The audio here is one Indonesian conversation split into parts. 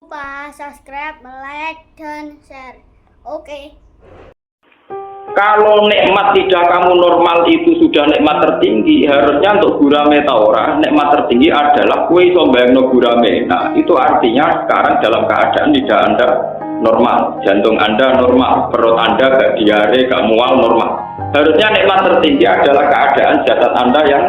Lupa subscribe, like, dan share. Oke. Kalau nikmat tidak kamu normal itu sudah nikmat tertinggi, harusnya untuk gurame taora, nikmat tertinggi adalah kue sombayangno gurame. Nah, itu artinya sekarang dalam keadaan tidak Anda normal, jantung Anda normal, perut Anda gak diare, gak mual normal. Harusnya nikmat tertinggi adalah keadaan jasad Anda yang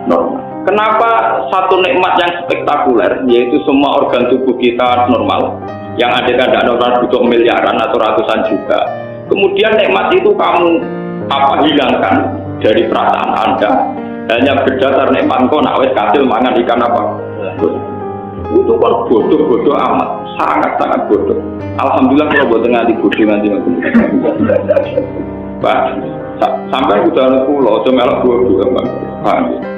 normal. Kenapa satu nikmat yang spektakuler, yaitu semua organ tubuh kita normal, yang ada tidak normal butuh miliaran atau ratusan juta. Kemudian nikmat itu kamu hilangkan dari perasaan Anda hanya berdasar nikmat kau nak wes kasil mangan ikan apa? Itu kan bodoh amat, sangat bodoh. Alhamdulillah kalau buat tengah di bodoh nanti Pak, sampai udah pulau cuma melok bodoh Pak.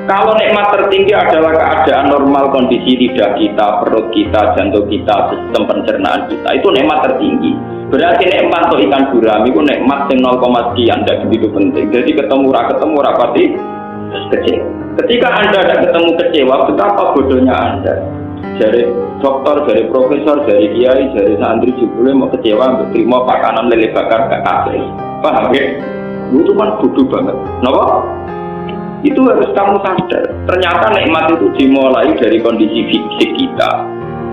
Kalau nikmat tertinggi adalah keadaan normal kondisi lidah kita, perut kita, jantung kita, sistem pencernaan kita, itu nikmat tertinggi. Berarti nikmat untuk ikan gurami itu nikmat yang 0, sekian, tidak begitu penting. Jadi ketemu rapati kecil. Ketika Anda tidak ketemu kecewa, betapa bodohnya Anda. Dari dokter, dari profesor, dari kiai, dari santri juga mau kecewa, untuk terima makanan lele bakar gak kasih. Paham ya? Itu kan bodoh banget. Kenapa? Itu harus kamu sadar. Ternyata nikmat itu dimulai dari kondisi fisik kita.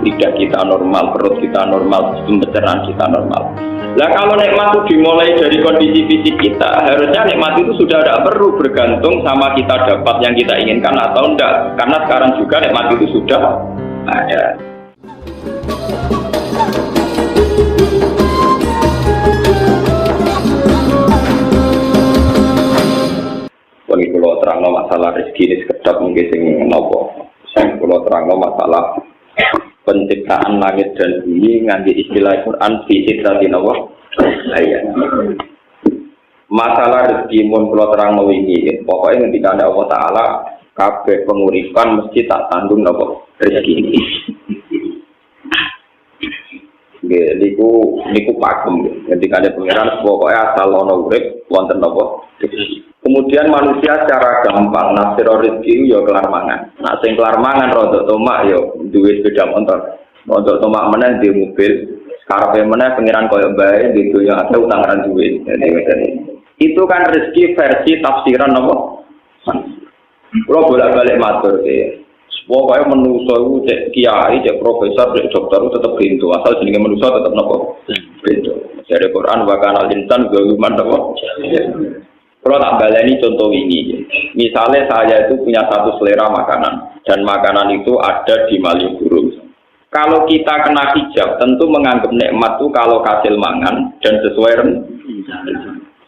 Lidah kita normal, perut kita normal, sistem pencernaan kita normal. Nah kalau nikmat itu dimulai dari kondisi fisik kita, harusnya nikmat itu sudah tidak perlu bergantung sama kita dapat yang kita inginkan atau enggak. Karena sekarang juga nikmat itu sudah ada. Kalau terangno masalah rezeki ini sekedap mungkin sing nopo. Kalau terangno masalah penciptaan langit dan bumi nganti istilah Quran fi sidratin Allah. Masalah rezeki mun kula terangno wingi, pokoke ngendika Allah Taala kabeh penguripan mesti tak tanggung napa rezeki ini. Nggih niku pakem ngendika pangeran pokoke asal ana urip wonten napa rezeki. Kemudian manusia secara gampang nafsir rezeki ya kelar mangan. Nah sing kelar mangan rodok tomak ya duwe sepeda motor. Rodok tomak meneh di mobil, karepe meneh pengiran koyo bae gitu ya akeh utang ran duwe. Itu kan rezeki versi tafsiran apa? Kalau bolak-balik matur ya. Pokoknya manusia itu cek kiai, cek profesor, cek dokter itu tetap pintu. Asal jenenge manusia tetap napa? Pintu. Dari Quran wa kana al-insan zaluman napa? Kalau tak baleni contoh ini, misalnya saya itu punya satu selera makanan dan makanan itu ada di Malioboro. Kalau kita kena hijab, tentu menganggap nikmat itu kalau hasil mangan dan sesuai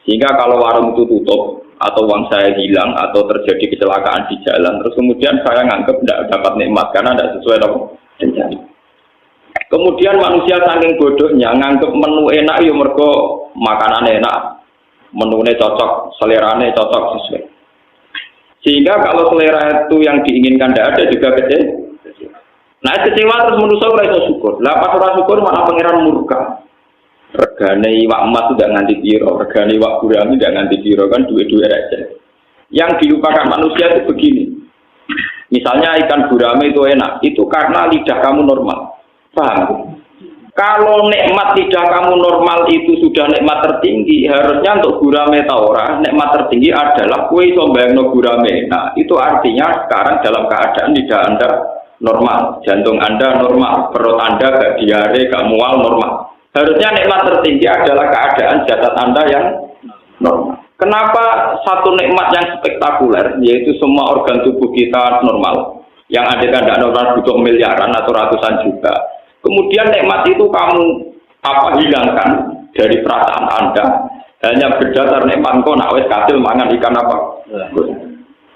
sehingga kalau warung itu tutup atau uang saya hilang atau terjadi kecelakaan di jalan, terus kemudian saya nganggap tidak dapat nikmat karena tidak sesuai rencana. Kemudian manusia saking bodohnya nganggap menu enak ya mergo makanan enak. Menunya cocok, seleranya cocok sesuai. Sehingga kalau selera itu yang diinginkan tidak ada juga kecewa. Nah kecewa terus manusia ora iso syukur. Lah pas ora syukur malah pangeran murka. Regane iwak emas tidak nganti piro, regane iwak gurami tidak nganti piro kan duwe-duwe aja. Yang dilupakan manusia itu begini. Misalnya ikan gurami itu enak, itu karena lidah kamu normal. Paham? Kalau nikmat lidah kamu normal itu sudah nikmat tertinggi, harusnya untuk gurame taora, nikmat tertinggi adalah kue sombayangno gurame. Nah, itu artinya sekarang dalam keadaan lidah Anda normal, jantung Anda normal, perut Anda gak diare, gak mual normal. Harusnya nikmat tertinggi adalah keadaan jasad Anda yang normal. Kenapa satu nikmat yang spektakuler, yaitu semua organ tubuh kita normal, yang ada tidak normal butuh miliaran atau ratusan juta. Kemudian nikmat itu kamu hilangkan dari perasaan Anda hanya berdasar nikmat kau nak wes kasil mangan ikan apa?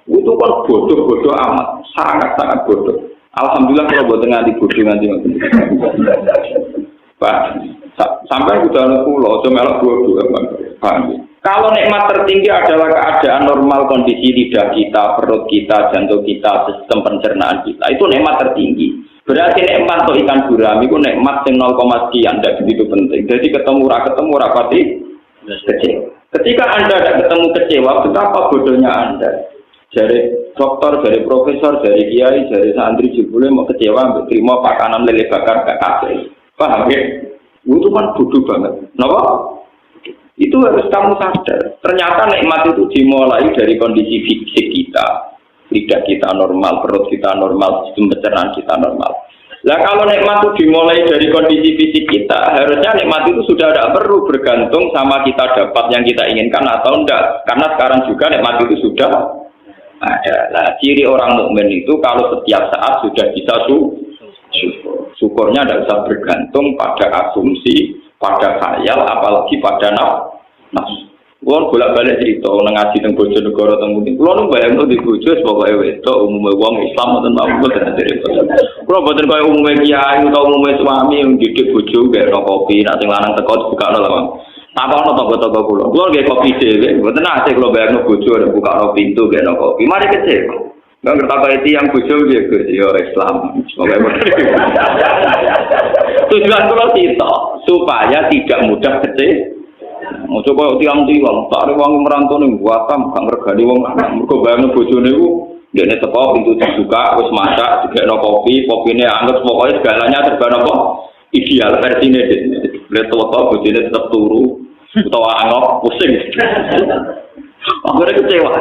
Itu kan bodoh amat, sangat bodoh. Alhamdulillah kalau buat tengah di bodoh nanti Pak, sampai udah pulau cuma melok bodoh Pak. Kalau nikmat tertinggi adalah keadaan normal kondisi lidah kita, perut kita, jantung kita, sistem pencernaan kita, itu nikmat tertinggi. Berarti nikmat untuk ikan gurami itu nikmat yang 0, sekian, tidak begitu penting. Jadi ketemu rapati kecil. Ketika Anda tidak ketemu kecewa, betapa bodohnya Anda. Dari dokter, dari profesor, dari kiai, dari santri jebule mau kecewa terima pakanan lele bakar gak kabeh. Paham ya? Itu kan bodoh banget. Kenapa? Itu harus kamu sadar. Ternyata nikmat itu dimulai dari kondisi fisik kita. Lidah kita normal, perut kita normal, sistem pencernaan kita normal. Lah kalau nikmat itu dimulai dari kondisi fisik kita, harusnya nikmat itu sudah tidak perlu bergantung sama kita dapat yang kita inginkan atau enggak. Karena sekarang juga nikmat itu sudah ada. Nah, ciri orang mukmin itu kalau setiap saat sudah bisa syukur. Syukurnya tidak usah bergantung pada asumsi, pada khayal, apalagi pada nafsu. Kulo bolak-balik cerita ngaji teng Bojonegoro teng Mutin. Kulo nu bayangno di bojo pokoke wedok umume wong Islam mboten mampu tenan dari. Kulo mboten kaya umume kiai utawa umume suami yang didik bojo gawe kopi, nek sing lanang teko bukakno lawang. Takono tangga-tangga kulo. Kulo gawe kopi dhewe, mboten nate kulo bayangno bojo arep bukakno pintu gawe kopi. Mari kecil. Nggak ngerti itu yang bojo piye Gus ya Islam. Tujuan kulo itu supaya tidak mudah kecil. Mau coba tiang-tiang, tak ada wong merantau nih buatam, gak ngergani wong lanang. Mereka bayangin bojone itu, dia ini teko pintu dibuka, terus masak, juga ada kopi, kopinya anggap pokoknya segalanya serba apa ideal versinya. Lihat tua-tua bojone tetap turu, atau anggap pusing. Akhirnya kecewa.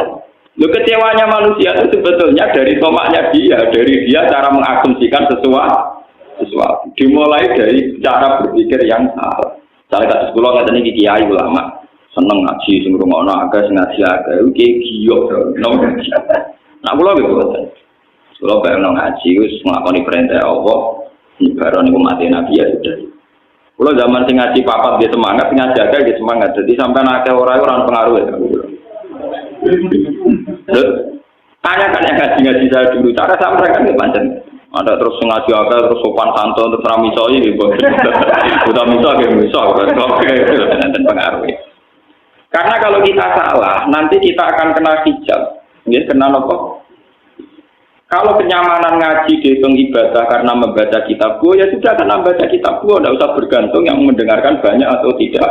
Kecewanya manusia itu sebetulnya dari tomaknya dia, dari dia cara mengasumsikan sesuatu. Dimulai dari cara berpikir yang salah. Saya kasus kulo nggak tadi kiai ulama seneng ngaji sing rumono agak sing ngaji agak oke giok nah kulo gitu kulo bayang ngaji us ngelakoni perintah Allah baru nih mati nabi ya sudah kulo zaman sing ngaji papat dia semangat sing ngaji agak dia semangat jadi sampai nak orang pengaruh ya tanya kan yang ngaji saya dulu cara saya mereka nih panjang ada terus ngaji agak terus sopan santun terus ramiso ini udah miso dan pengaruh. Karena kalau kita salah nanti kita akan kena hijab, ya kena apa? Kalau kenyamanan ngaji dihitung ibadah karena membaca kitab gua ya sudah karena membaca kitab gua tidak usah bergantung yang mendengarkan banyak atau tidak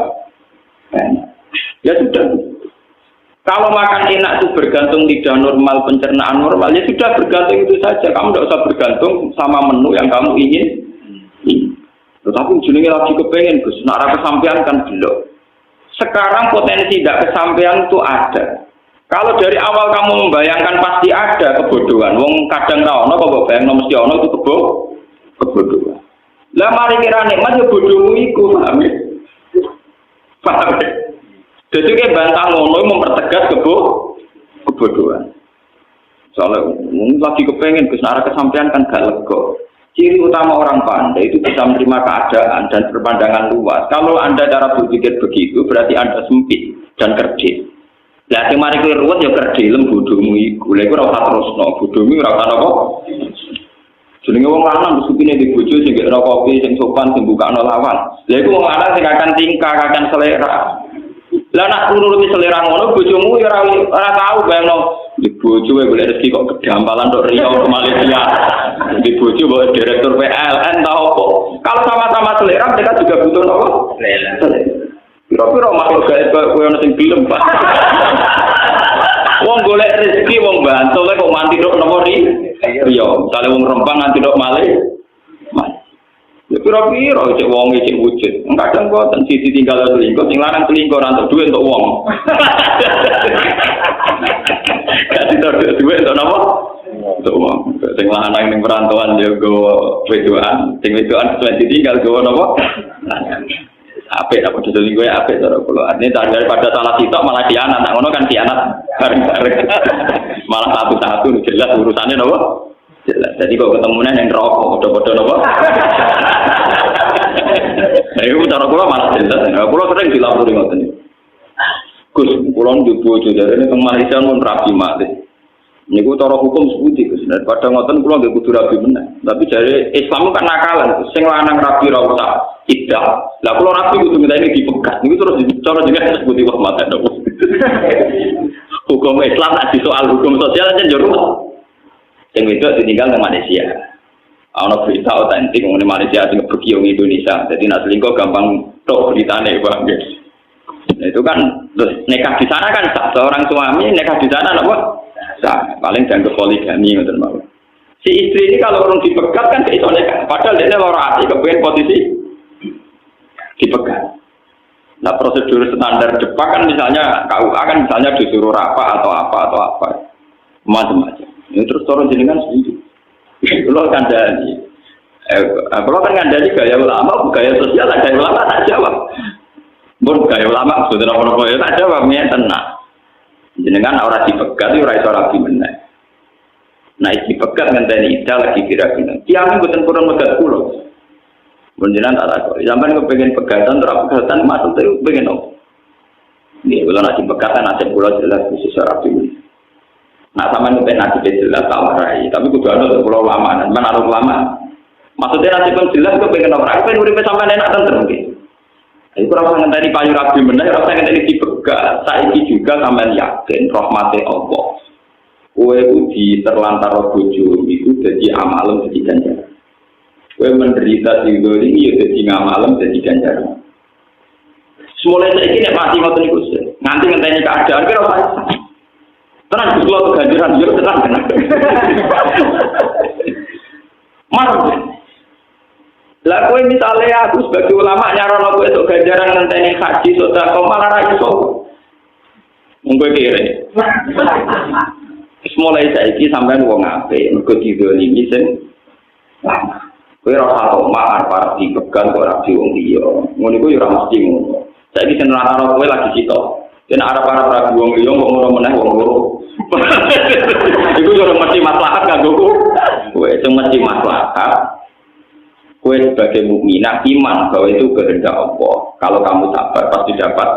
banyak. Ya sudah. Kalau makan enak itu bergantung lidah normal, pencernaan normal, ya sudah bergantung itu saja. Kamu tidak usah bergantung sama menu yang kamu ingin. Tetapi ujungnya lagi kepengen, Gus. Nak kesampean kan belum. Sekarang potensi tidak kesampean itu ada. Kalau dari awal kamu membayangkan pasti ada kebodohan. Wong kadang tahu, no kok bayang mesti ono itu kebodohan. Lah mari kira nikmat ya bodohmu iku, paham ya? Paham ya? Jadi kayak bantah ngono mempertegas kebodohan. Soalnya lagi kepengen kesana kesampean kan gak lega. Ciri utama orang pandai itu bisa menerima keadaan dan berpandangan luas. Kalau Anda cara berpikir begitu berarti Anda sempit dan kerdil. Lah sing mari kowe ruwet ya kerdilem bodohmu iku. Lha iku ora usah terusno, bodohmu ora usah apa. Jenenge wong lanang supine di bojo sing gak kopi sing sopan sing bukakno lawan. Lha iku wong lanang sing akan tingkah, akan selera. Lah nak nuruti selera ngono bojomu ya ora tahu bayangno di bojo wae golek rezeki kok kedampalan tok Riau ke Malaysia. Di bojo bae direktur PLN ta opo. Kalau sama-sama selera mereka juga butuh apa? Selera. Piro-piro makhluk gaib koyo ono sing film, Pak. Wong golek rezeki wong Bantul kok mati tok napa Riau. Misale wong Rempang nganti tok Malaysia. Ya pira-pira cek wong cek wujud. Kadang boten sisi tinggal selingkuh, sing lanang selingkuh ora entuk duit untuk wong. Kasih duit untuk napa? Untuk wong. Sing lanang ning perantauan ya go wedoan, sing wedoan sesuai tinggal go napa? Apik apa selingkuh ya apik cara kula. Artine daripada salah sitok malah dianat. Ngono kan dianat bareng-bareng. Malah satu-satu jelas urusannya napa? Jelas. Jadi kok ketemunya yang rokok, bodoh-bodoh apa? Itu cara kula malah jelas. Kula sering dilapori ngoten. Gus, kula njuk bojo dari ini teng Malaysia mun rapi mati. Niku cara hukum sepundi Gus. Daripada ngoten kula nggih kudu rapi meneh. Tapi dari Islam kan nakalan. Sing lanang rapi ra usah iddah. Lah kula rapi kudu minta ini dipegat. Niku terus cara jenenge sepundi wah mate. Hukum Islam nek soal hukum sosial aja njero. Yang itu ditinggal ke Malaysia. Ono berita otentik mengenai Malaysia sing pergi ke Indonesia. Jadi nak selingkuh gampang tok beritane, Bang. Nah, itu kan terus nikah di sana kan seorang suami nikah di sana apa? paling dianggap poligami ngoten mawon. Si istri ini kalau orang dipegat kan keisone kan, padahal dia lara ati kepengen posisi dipegat. Nah prosedur standar Jepang kan misalnya KUA kan misalnya disuruh rapat atau apa macam-macam. Ini terus turun jenengan setuju. Kalau kandani, kalau kan kandani gaya ulama, gaya sosial, gaya ulama tak jawab. Bukan gaya ulama sudah apa-apa ya tak jawab, ya tenang. Jenengan orang dipegat, orang itu orang gimana? Nah, dipegat ngenteni ida lagi kira-kira. Tiang bukan kurang megat pulau. Menjenan tak tahu. Sampai kepengen pegatan, terap pegatan masuk tu pengen apa? Ni kalau nak pegatan nasib pulau jelas khusus orang gimana. Nah, sama kepengen nasib jelas tawarai. Tapi kudu ada pulau lama, mana ada lama. Maksudnya nasib pun jelas kepengen orang. Aku pengen urip sampai enak tentu mungkin. Itu rasa ngenteni payu rabi bener, rasa ngenteni dipegat. Saiki juga sampai yakin rahmati Allah. Kue itu di terlantar bojo itu jadi amalem jadi ganjaran. Kue menderita di ini jadi ngamalem jadi ganjaran. Semula saya ini mati ngoten niku nganti ngenteni keadaan kira apa? Tenang Gusti ganjaran yo tenang. Marah. Lah kowe misale aku sebagai ulama nyarono kowe esuk ganjaran ngenteni haji sedekah malah ra iso. Monggo kire. Mulai saiki sampean wong apik mergo didolimi sing lama. Kowe ora tau mahar para dipegang ora di wong liya. Ngono iku ya ora mesti ngono. Saiki sing lara kowe lagi sitok. Yen arep-arep wong liya kok ngono meneh wong loro. Iku yo ora mesti maslahat kanggo kowe. Sing mesti maslahat kowe sebagai mukminah iman bahwa itu kehendak Allah. Kalau kamu sabar pasti dapat.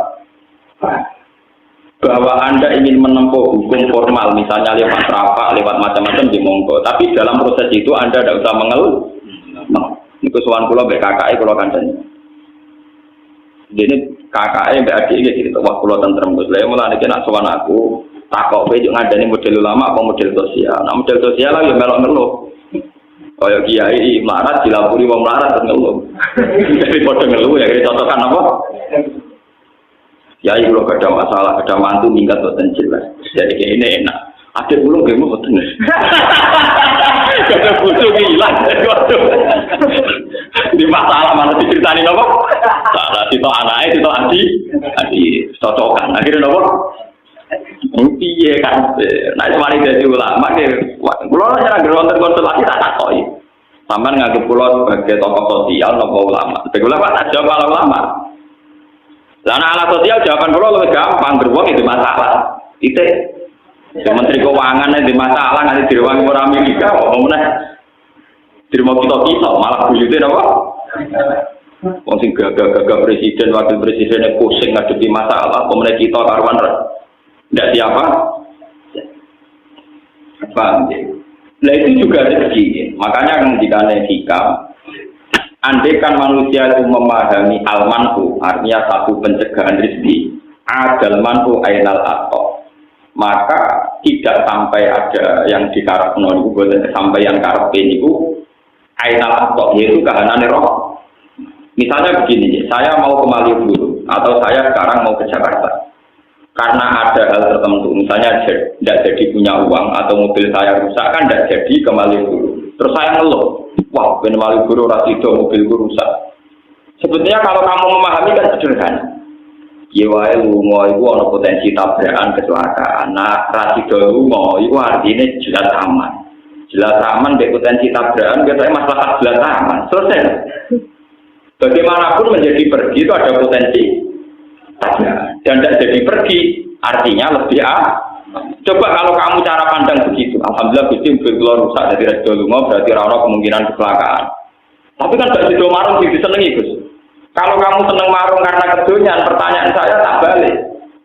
Bahwa Anda ingin menempuh hukum formal, misalnya lewat rapat, lewat macam-macam di monggo. Tapi dalam proses itu Anda tidak usah mengeluh. Ini kesuwan pulau BKKI pulau kancanya. Jadi KKI BAD ini gitu. Wah pulau tentrem gus. Saya mulai nak suwan aku takok bejuk ngadani model ulama apa model sosial. Nah model sosial lah yang melok ngeluh. Kayak kiai melarat dilapuri wong melarat ngeluh. Jadi podo ngeluh ya contohkan apa? Ya itu kalau ada masalah, ada mantu minggat boten jelas. Jadi kayak ini enak. Ada ulung gemu boten. Ada butuh hilang. Di masalah mana diceritani apa? Salah itu anaknya, itu adi cocokan. Akhirnya apa? Piye kan? Nah mari dari ulama ke, pulau aja nggak geronten konsultasi tak takoi. Sampai nggak pulau sebagai tokoh sosial, nopo ulama. Sebagai ulama tak jawab kalau ulama. Lana ala sosial jawaban pulau lebih gampang beruang itu masalah. Itu Menteri Keuangan itu masalah nanti diruang orang Amerika, ngomongnya dirumah kita malah buyutnya apa? Wong sing gagah presiden wakil presidennya pusing ngadepi masalah, pemenang kita karuan tidak siapa? Paham ya? Nah itu juga rezeki. Makanya ketika hikam, andaikan manusia itu memahami al-manhu, artinya satu pencegahan rezeki, adal manhu ainal ato, maka tidak sampai ada yang dikarepno niku boten sampai yang karepe niku ainal ato, yaitu kahanane roh. Misalnya begini, saya mau ke Malioboro atau saya sekarang mau ke Jakarta. Karena ada hal tertentu, misalnya tidak jadi punya uang atau mobil saya rusak kan tidak jadi ke Malioboro. Terus saya ngeluh, wah ben Malioboro ora sido mobilku rusak. Sebetulnya kalau kamu memahami kan sederhana. Ya wae lunga iku ana potensi tabrakan kecelakaan. Nah, ra sido lunga iku artine jelas aman. Jelas aman dek potensi tabrakan katanya masalah jelas aman. Selesai. Bagaimanapun menjadi pergi itu ada potensi tabrakan. Dan tidak jadi pergi artinya lebih Coba kalau kamu cara pandang begitu, alhamdulillah Gusti mobil rusak dari redo lunga berarti ora kemungkinan kecelakaan. Tapi kan gak sido marung sing disenengi, Gus. Kalau kamu seneng marung karena kedonyan, pertanyaan saya tak balik.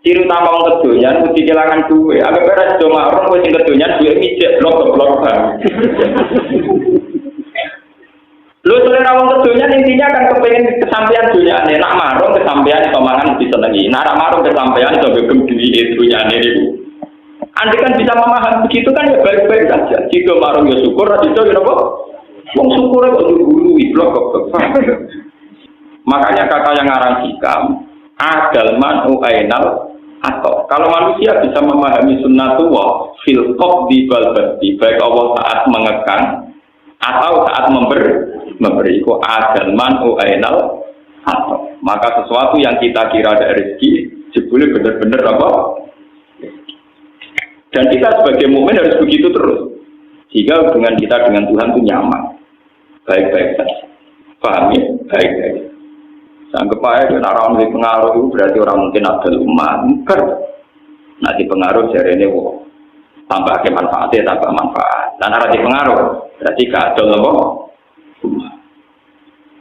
Ciri utama wong kedonyan mesti kehilangan duit. Agak ora sido marung kowe sing kedonyan duit mijek blok bang. Lu selera wong kedonyan intinya kan kepengen kesampaian dunyane. Nak marung kesampaian iso mangan disenengi. Nak marung kesampaian iso gegem duit dunyane niku. Anda kan bisa memahami begitu kan ya baik-baik saja. Jika marung ya syukur, jika ya apa? Wong syukur kok dulu blok kok. Makanya kata yang ngarang hikam, adal manu ainal Atau kalau manusia bisa memahami sunnatullah fil qabdi bal basti, baik Allah saat mengekang atau saat memberi itu adal man ainal atau maka sesuatu yang kita kira ada rezeki jebule benar-benar apa? Dan kita sebagai mukmin harus begitu terus. Sehingga hubungan kita dengan Tuhan itu nyaman. Baik-baik saja. Paham ya? Baik-baik. Sanggup aja orang di pengaruh itu berarti orang mungkin ada umat. Nah di pengaruh jadi ini tambah ke manfaatnya, tambah manfaat. Dan arah di pengaruh berarti kacau loh.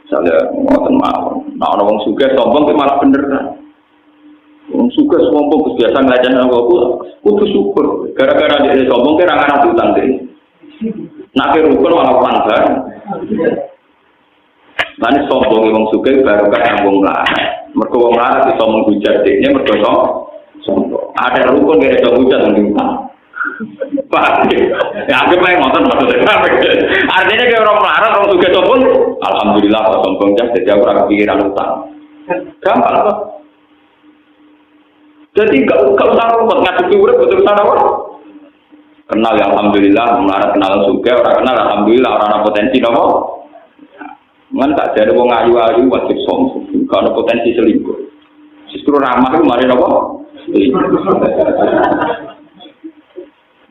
Misalnya ngoten mau, nah orang suka sombong itu malah bener kan. Orang suka sombong biasa ngelajan aku kudu syukur. Gara-gara dia sombong kira ngarah utang deh. Nak rukun malah pangkat. Nanti sombong orang suka baru kan wong larat. Mergo wong larat iso menghujat dekne mergo sombong. Ada rukun kira iso hujat nang utang. Pak, ya aku pengen nonton maksudnya. Artinya kayak orang melarat, orang suka sombong. Alhamdulillah kok sombong jadi aku ragu pikiran utang. Gampang kok. Jadi gak usah rumput ngadepi urip betul sana apa? Kenal ya alhamdulillah, melarat kenal suka, orang kenal alhamdulillah, orang ada potensi apa? Ngan tak jadi wong ayu-ayu wajib sombong. Kalau potensi selingkuh. Justru ramah itu mari apa?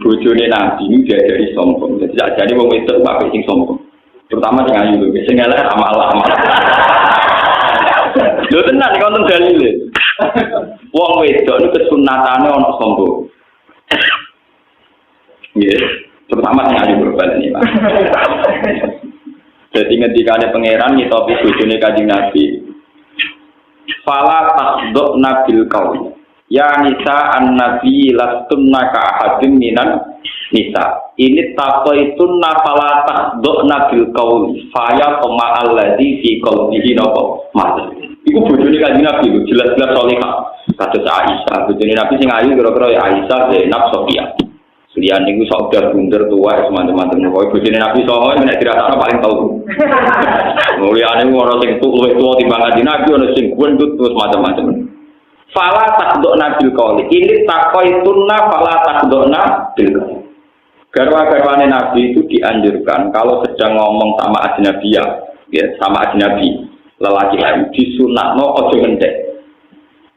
Bojone Nabi ini diajari sombong. Jadi jadi wong wedok pakai sing sombong. Terutama sing ayu lho, sing elek amal-amal. Lho tenan iki wonten dalile. Wong wedok niku kesunatane ana sombong. Nggih, terutama sing ayu berbal ini, Pak. Jadi ngendikane pangeran ngitopi bojone Kanjeng Nabi. Fala tasduk nabil qaul. Ya nisa an-nabi lastunna ka'ahadim minan nisa. Ini taqaitun nafala tasduk nabil qaul. Faya toma'alladhi fi qalbihi nopo. Mas. Iku bojone Kanjeng Nabi jelas-jelas salihah. Kados Aisyah, bojone Nabi sing ayu kira-kira Aisyah, Zainab, Sofia. Lian niku sok udah bunder tua teman-teman. Pokoke bojone Nabi sono nek dirasakno paling tau. Mulyane ora sing luwih tuwa timbang Kanjeng Nabi, ana sing gendut terus macam-macam. Fala takdokna bil qauli. Ini takoitunna fala takdokna bil qauli. Garwa-garwane Nabi itu dianjurkan kalau sedang ngomong sama ajnabiyah, ya sama ajnabi, lelaki lain disunatno aja ngendek.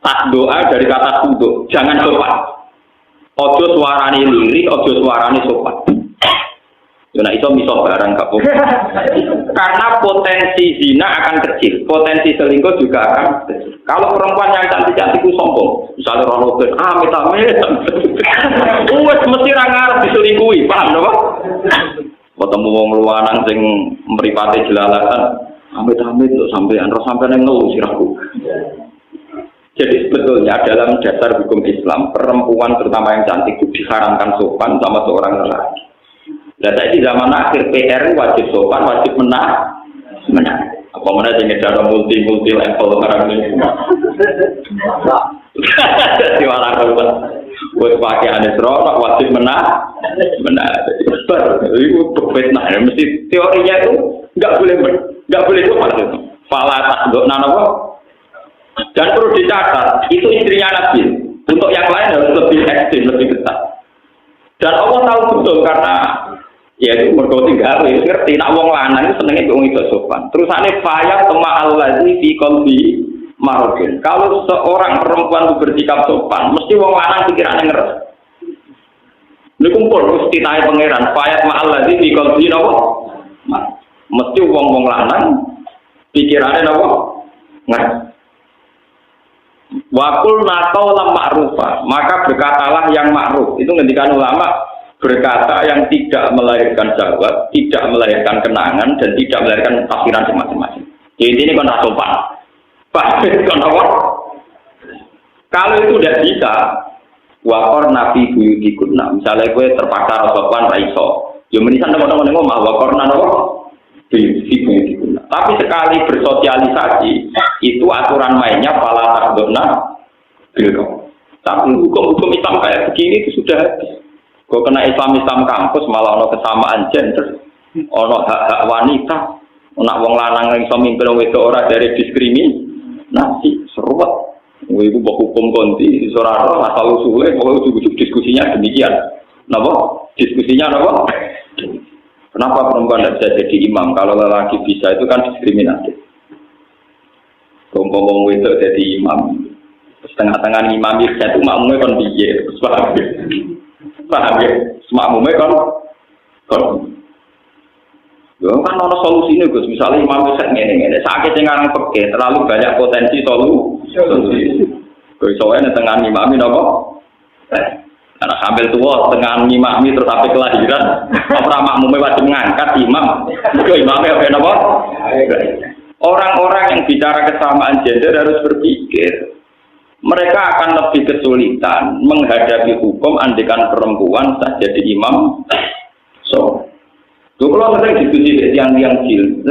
Takdoa dari kata tunduk, jangan sopan. Ojo suarane lirik, ojo suarane sopan. Yo nek iso miso barang gak apa-apa. Karena potensi zina akan kecil, potensi selingkuh juga akan kecil. Kalau perempuan yang cantik-cantik itu sombong, misalnya Ronaldo, amit-amit, mesti ra ngarep diselingkuhi, paham to, Pak? Ketemu wong luwanang sing mripate jelalatan, amit-amit kok sampean yang ngeluh sirahku. Jadi sebetulnya dalam dasar hukum Islam, perempuan terutama yang cantik itu diharamkan sopan sama seorang lelaki. Dan tadi zaman akhir PR wajib sopan, wajib menang. Apa mana jadi cara multi level barang ini? Jadi malah kalau buat pakai aneh serok wajib menang. Jadi besar. Itu berbeda. Mesti teorinya itu nggak boleh sopan itu. Fala takdok nanawa. Dan perlu dicatat itu istrinya Nabi. Untuk yang lain harus lebih ekstrim, lebih ketat. Dan Allah tahu betul karena ya itu mergo tinggal ngerti nak wong lanang itu senenge wong itu sopan. Terusane fayat ma'allazi fi qalbi marudin. Kalau seorang perempuan itu bersikap sopan, mesti wong lanang pikirane ngeres. Niku pun mesti naik pangeran fayat ma'allazi fi qalbi napa? Mesti wong lanang pikirane napa? Ngeres. Wakul nakau lam ma'rufa, maka berkatalah yang ma'ruf. Itu ngendikan ulama, berkata yang tidak melahirkan syahwat, tidak melahirkan kenangan, dan tidak melahirkan tafsiran semacam-macam. Jadi ini kan sopan. Kalau itu tidak bisa, wakor nabi buyuti guna. Misalnya gue terpaksa sopan raiso, ya menisan teman-teman ngomong wakor nano buyuti guna. Tapi sekali bersosialisasi, itu aturan mainnya pala takdona bilkom. Tapi hukum-hukum Islam kayak begini itu sudah habis. Kok kena Islam kampus malah ono kesamaan gender, ono hak-hak wanita, ono wong lanang yang iso mimpin wong wedok ora dari diskriminasi, seruat. Ibu buat hukum konti, seorang asal usulnya, pokoknya ujuk-ujuk diskusinya demikian. Kenapa? Diskusinya apa? Kenapa perempuan tidak bisa jadi imam? Kalau lelaki bisa itu kan diskriminatif. Ngomong itu jadi imam, setengah-tengah imam itu satu makmumnya kan biye, paham ya? Makmumnya kan. Kan ada solusi ini Gus, misalnya imam itu ngene-ngene, sakit yang ngarang peke, terlalu banyak potensi solusi. Soalnya tengah imam ini apa? Karena sambil tua, tengah imam itu terus sampai kelahiran, apa makmumnya wajib mengangkat imam, itu imamnya apa? Orang-orang yang bicara kesamaan gender harus berpikir, mereka akan lebih kesulitan menghadapi hukum andikan perempuan saat jadi imam. Kalau sering diskusi yang cil,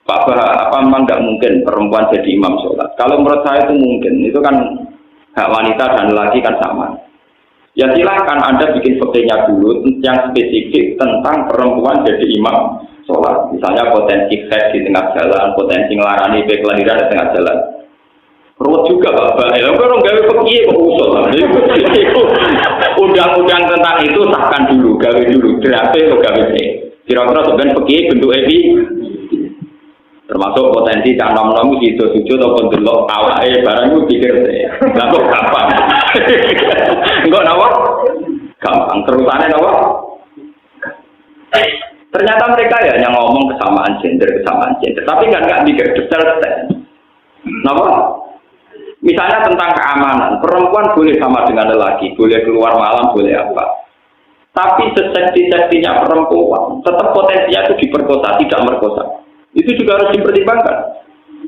Pak Bah, apa memang nggak mungkin perempuan jadi imam sholat? Kalau menurut saya itu mungkin, itu kan hak wanita dan laki kan sama. Ya silahkan Anda bikin faktornya dulu yang spesifik tentang perempuan jadi imam sholat. Misalnya potensi head di tengah jalan, potensi ngelarani kelahiran di tengah jalan. Perut juga Bapak, orang gawe pergi kok usul. Undang-undang tentang itu sahkan dulu, gawe dulu, draft atau gawe kira-kira sebenarnya pergi bentuk epi. Termasuk potensi canom-nom sujud atau bentuk awake barang itu pikir deh. Lah kok gampang. Enggak napa? Gampang terusannya napa? Ternyata mereka ya yang ngomong kesamaan gender, tapi nggak mikir detail. Napa? Misalnya tentang keamanan, perempuan boleh sama dengan lelaki, boleh keluar malam, boleh apa. Tapi seseksi-seksinya perempuan, tetap potensinya itu diperkosa, tidak merkosa. Itu juga harus dipertimbangkan.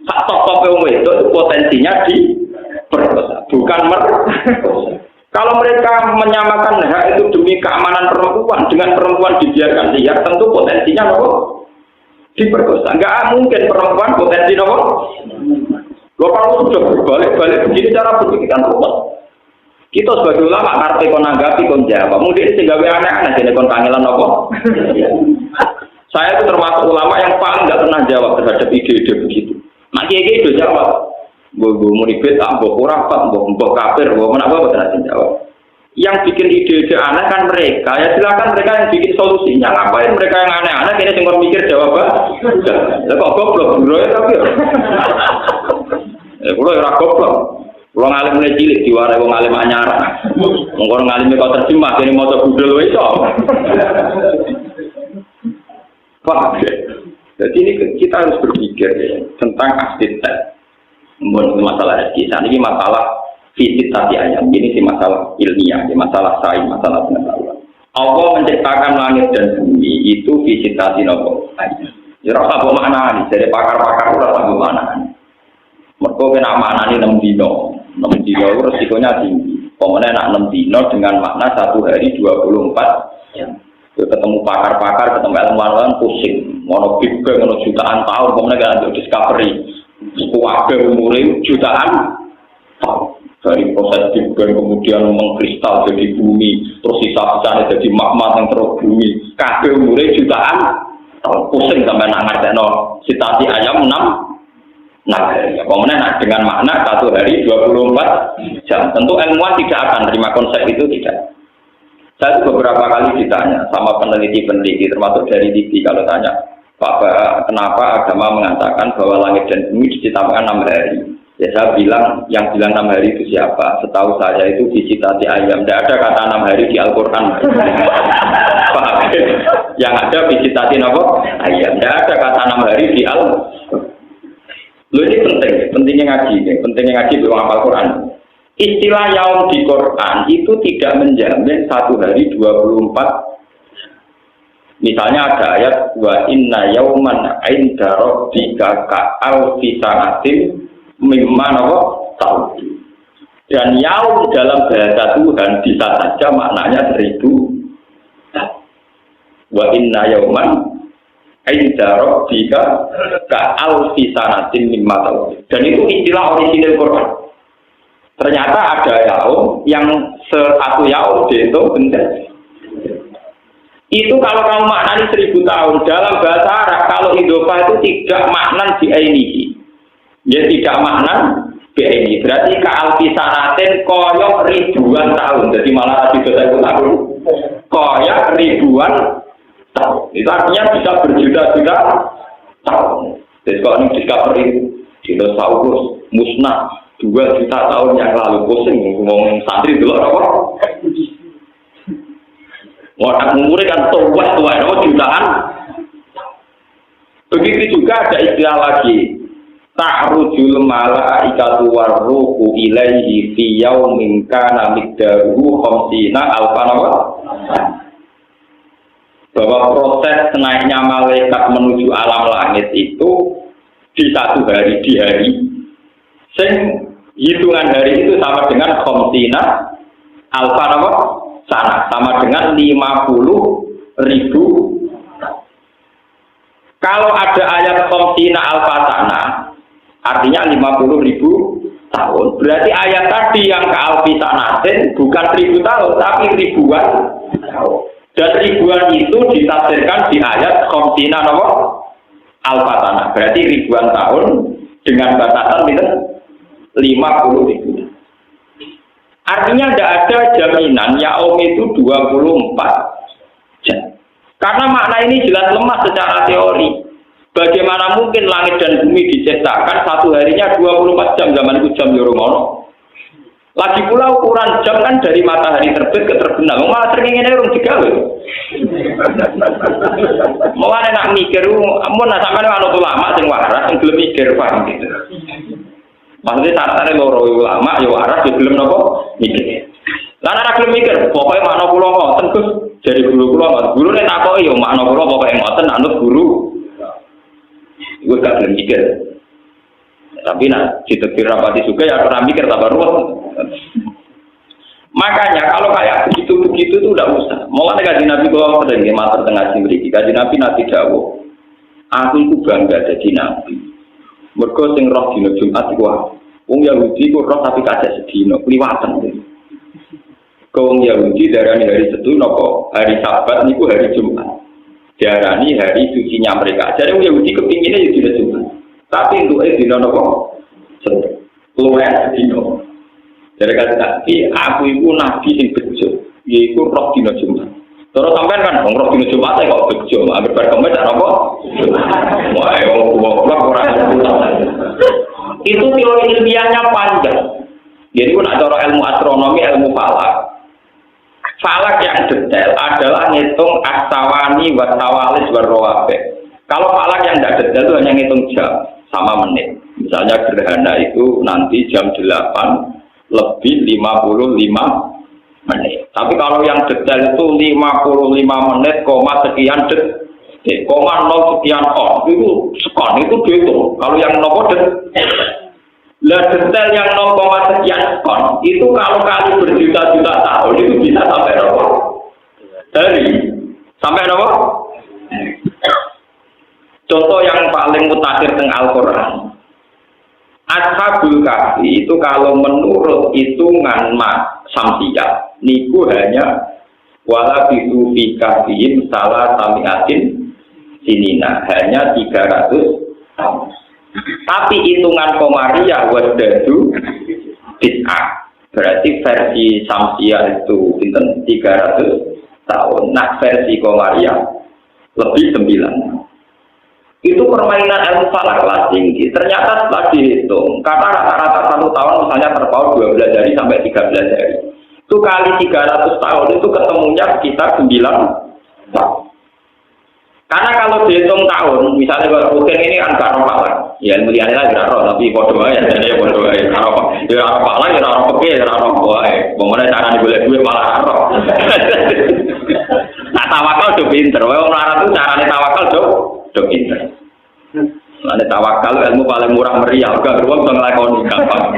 Sak top-top itu potensinya diperkosa, bukan merkosa. Kalau mereka menyamakan hak itu demi keamanan perempuan, dengan perempuan dibiarkan liar, tentu potensinya diperkosa. Enggak mungkin perempuan potensi Lo kalau sudah berbalik-balik begini cara berpikir kan ruwet. Kita sebagai ulama ngerti kon nanggapi kon jawab. Mungkin sing gawe aneh-aneh dene kon kangelan apa? Saya itu termasuk ulama yang paling enggak pernah jawab terhadap ide-ide begitu. Mak kiai itu jawab. Mbok munibet, mbok kurafat, mbok kafir, mbok menapa boten jawab. Yang bikin ide-ide aneh kan mereka. Ya silakan mereka yang bikin solusinya. Ngapain mereka yang aneh-aneh kene sing mikir jawaban. Lah kok goblok bro ya tapi. Kulo ora goblok. Kulo ngalim mulai cilik diwarai wong alim anyar. Mengko ngalim kok terjemah kene maca budal wae iso. Pak. Jadi ini kita harus berpikir ya, tentang arsitek. Masalah rezeki. Ini masalah fisik tadi ayam. Ini sih masalah ilmiah, masalah sains, masalah pengetahuan. Allah menciptakan langit dan bumi itu fisik tadi nopo. Ya ora apa maknane, dari pakar-pakar ora apa maknane. Mereka kena maknani 6 dino. 6 dino itu resikonya tinggi. Pokoknya nak 6 dino dengan makna 1 hari 24 jam. Ketemu pakar-pakar, ketemu ilmuwan pusing. Mau Big Bang, mau jutaan tahun, pokoknya gak ada discovery. Kuwabe umurnya jutaan tahun. Dari proses Big Bang kemudian mengkristal jadi bumi. Terus sisa-sisanya jadi magma yang terus bumi. Kabeh umurnya jutaan tahun. Pusing sampai nak ngerti sitasi ayam 6. Nah, kemudian dengan makna 1 hari 24 jam. Tentu ilmuwan tidak akan terima konsep itu, tidak. Saya beberapa kali ditanya sama peneliti-peneliti, termasuk dari TV, kalau tanya, Pak, kenapa agama mengatakan bahwa langit dan bumi diciptakan 6 hari? Ya saya bilang, yang bilang 6 hari itu siapa? Setahu saya itu visitasi ayam. Tidak ada kata 6 hari di Al-Quran. Pak, yang ada visitasi apa? Ayam. Tidak ada kata 6 hari di Al-Quran. Lu ini pentingnya ngaji belum hafal Quran. Istilah yaum di Quran itu tidak menjamin 1 hari 24. Misalnya ada ayat wa inna yauman 'inda rabbika ka'alfi sanatin mimma tahun. Dan yaum dalam bahasa Tuhan bisa saja maknanya 1000. Wa inna yauman Ainda Rabbika ka'alfi sanatin mimma ta'ud. Dan itu istilah orisinil Quran. Ternyata ada yaum yang 1 yaum dihitung benda. Itu kalau kamu maknani 1000 tahun dalam bahasa Arab, kalau idhofah itu tidak maknan di ainihi. Ya tidak maknan BNI berarti kealpisanatin koyok ribuan tahun. Jadi malah tadi sudah aku tahu koyok ribuan tahun. Itu artinya bisa berjuta-juta tahun. Jadi kalau ini discovery dinosaurus musnah 2 juta tahun yang lalu, pusing ngomong santri dulu apa? Orang umurnya kan tua jutaan. Begitu juga ada istilah lagi. Ta'rujul malaikatu warruhu ilaihi fi yaumin kana miqdaruhu khamsina alfan bahwa proses naiknya malaikat menuju alam langit itu di satu hari, di hari hitungan hari itu sama dengan khamsina alfan sana, sama dengan 50.000. Kalau ada ayat khamsina alfasana artinya 50.000 tahun. Berarti ayat tadi yang ke alfisanatin bukan 1000 tahun, tapi ribuan tahun. Dan ribuan itu ditafsirkan di ayat khamsina alfasana. Berarti ribuan tahun dengan batasan 50.000. Artinya tidak ada jaminan yaum itu 24 jam. Karena makna ini jelas lemah secara teori. Bagaimana mungkin langit dan bumi diciptakan satu harinya 24 jam, zaman itu jam Yoromono. Lagi pula ukuran jam kan dari matahari terbit ke terbenam. Malah sering ini orang digawe. Malah enak mikir, ampun sampeyan ana ulama sing waras sing gelem mikir paham gitu. Maksudnya syaratnya loro ulama ya waras ya gelem napa mikir. Lah nek gelem mikir, pokoke makna kula ngoten Gus, jadi guru kula, gurune takoki ya makna kula pokoke ngoten anut guru. Gue gak boleh mikir, tapi nak ditekir rapati juga ya pernah mikir tak baru. Makanya kalau kayak begitu itu udah usah. Mau ada kaji Nabi kalau sering mater tengah simriki, kaji Nabi dawo. Aku itu bangga jadi Nabi. Mergo sing roh dina Jumat iku wong Yahudi ku roh tapi kajak sedina, kliwatan. Wong Yahudi darani hari Setu napa hari Sabat niku hari Jumat. Diarani hari sucinya mereka. Jadi Yahudi kepinginnya ya tidak cuma. Tapi untuk dino nopo, luwes dino. Jadi kata Nabi, aku itu Nabi yang bejo, yaitu roh dino Jumat. Terus sampai kan, roh dino Jumat saya kok bejo, ambil berkemes tak nopo. Wah, orang itu teori ilmiahnya panjang. Jadi nak cara ilmu astronomi, ilmu falak. Falak yang detail adalah ngitung astawani wasawalis warroabe. Kalau falak yang tidak detail itu hanya ngitung jam sama menit. Misalnya gerhana itu nanti jam 8 lebih 55 menit. Tapi kalau yang detail itu 55 menit, sekian detik, koma 0 sekian itu sekon itu dihitung. Kalau yang nopo lah detail yang 0, sekian ton itu kalau kali berjuta-juta tahun itu bisa sampai berapa? Dari sampai berapa? Contoh yang paling mutakhir teng Al-Qur'an. Ashabul Kahfi itu kalau menurut hitungan Samsiyah niku hanya wala bisu fi kahfihim salah samiatin sinina, hanya 300 tahun. Tapi hitungan Komariah wadadu bid'ah. Berarti versi Samsiyah itu 300 tahun. Nah versi Komariah lebih 9. Itu permainan ilmu falak kelas tinggi. Ternyata setelah dihitung, karena rata-rata 1 tahun misalnya terpaut 12 hari sampai 13 hari. Itu kali 300 tahun itu ketemunya sekitar 9 tahun. Karena kalau dihitung tahun, misalnya kalau rutin ini kan gak roh ya muliane lah gak roh, tapi bodoh aja, jadi bodoh aja, gak roh palang, ya roh peke, ya roh boy, bagaimana cara diboleh duit malah roh. Nah tawakal udah pinter, orang melarat itu caranya tawakal udah pinter. Ada tawakal ilmu paling murah meriah, gak beruang bisa ngelakoni gampang.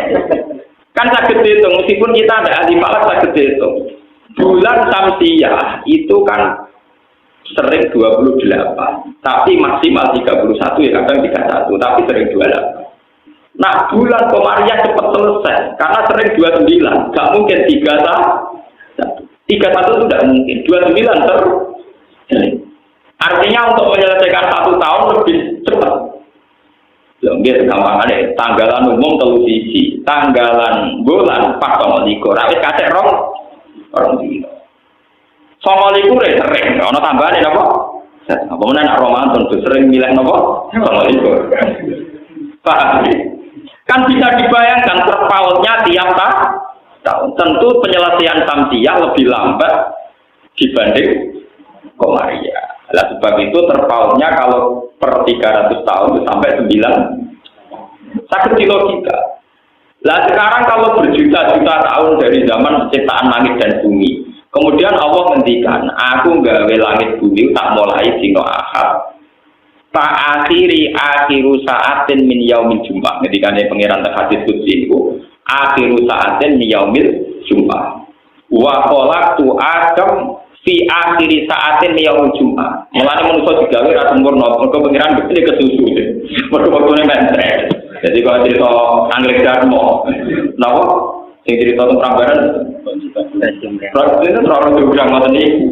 Kan sakit dihitung, meskipun kita ada ahli falak sakit dihitung. Bulan Samsiyah itu kan sering 28, tapi maksimal 31 ya kadang 31, tapi sering 28. Nah bulan Komariah cepat selesai karena sering 29, gak mungkin 31 itu tidak mungkin, 29 Artinya untuk menyelesaikan 1 tahun lebih cepat. Lho nggih gampangane tanggalan umum 3 siji, tanggalan bulan pas 29, awis kacek rong dino. 29 sering ana tambahane napa? Apa meneh nek Ramadan tuh sering milih napa? 29. Paham? Kan bisa dibayangkan terpautnya tiap tahun. Tentu penyelesaian tamsiyah lebih lambat dibanding Komariah. Nah, sebab itu terpautnya kalau per 300 tahun sampai 9 sakit di logika. Nah sekarang kalau berjuta-juta tahun dari zaman penciptaan langit dan bumi, kemudian Allah ngendikan, aku gawe langit bumi tak mulai dino Ahad, tak akhiru saatin min yaumil Jumat. Ngendikane pangeran hadis qudsi itu, akhiru saatin min yaumil Jumat. Wa khalaqtu Adam fi akhiri saatin yaumul Jumat. Mulane manusa digawe ra sempurna, mergo pangeran mesti kesusu. Mergo wektune mentre. Jadi kalau cerita Anggrek Darmo, napa? Sing cerita tentang Prambanan. Proses itu terlalu diulang ngoten niku.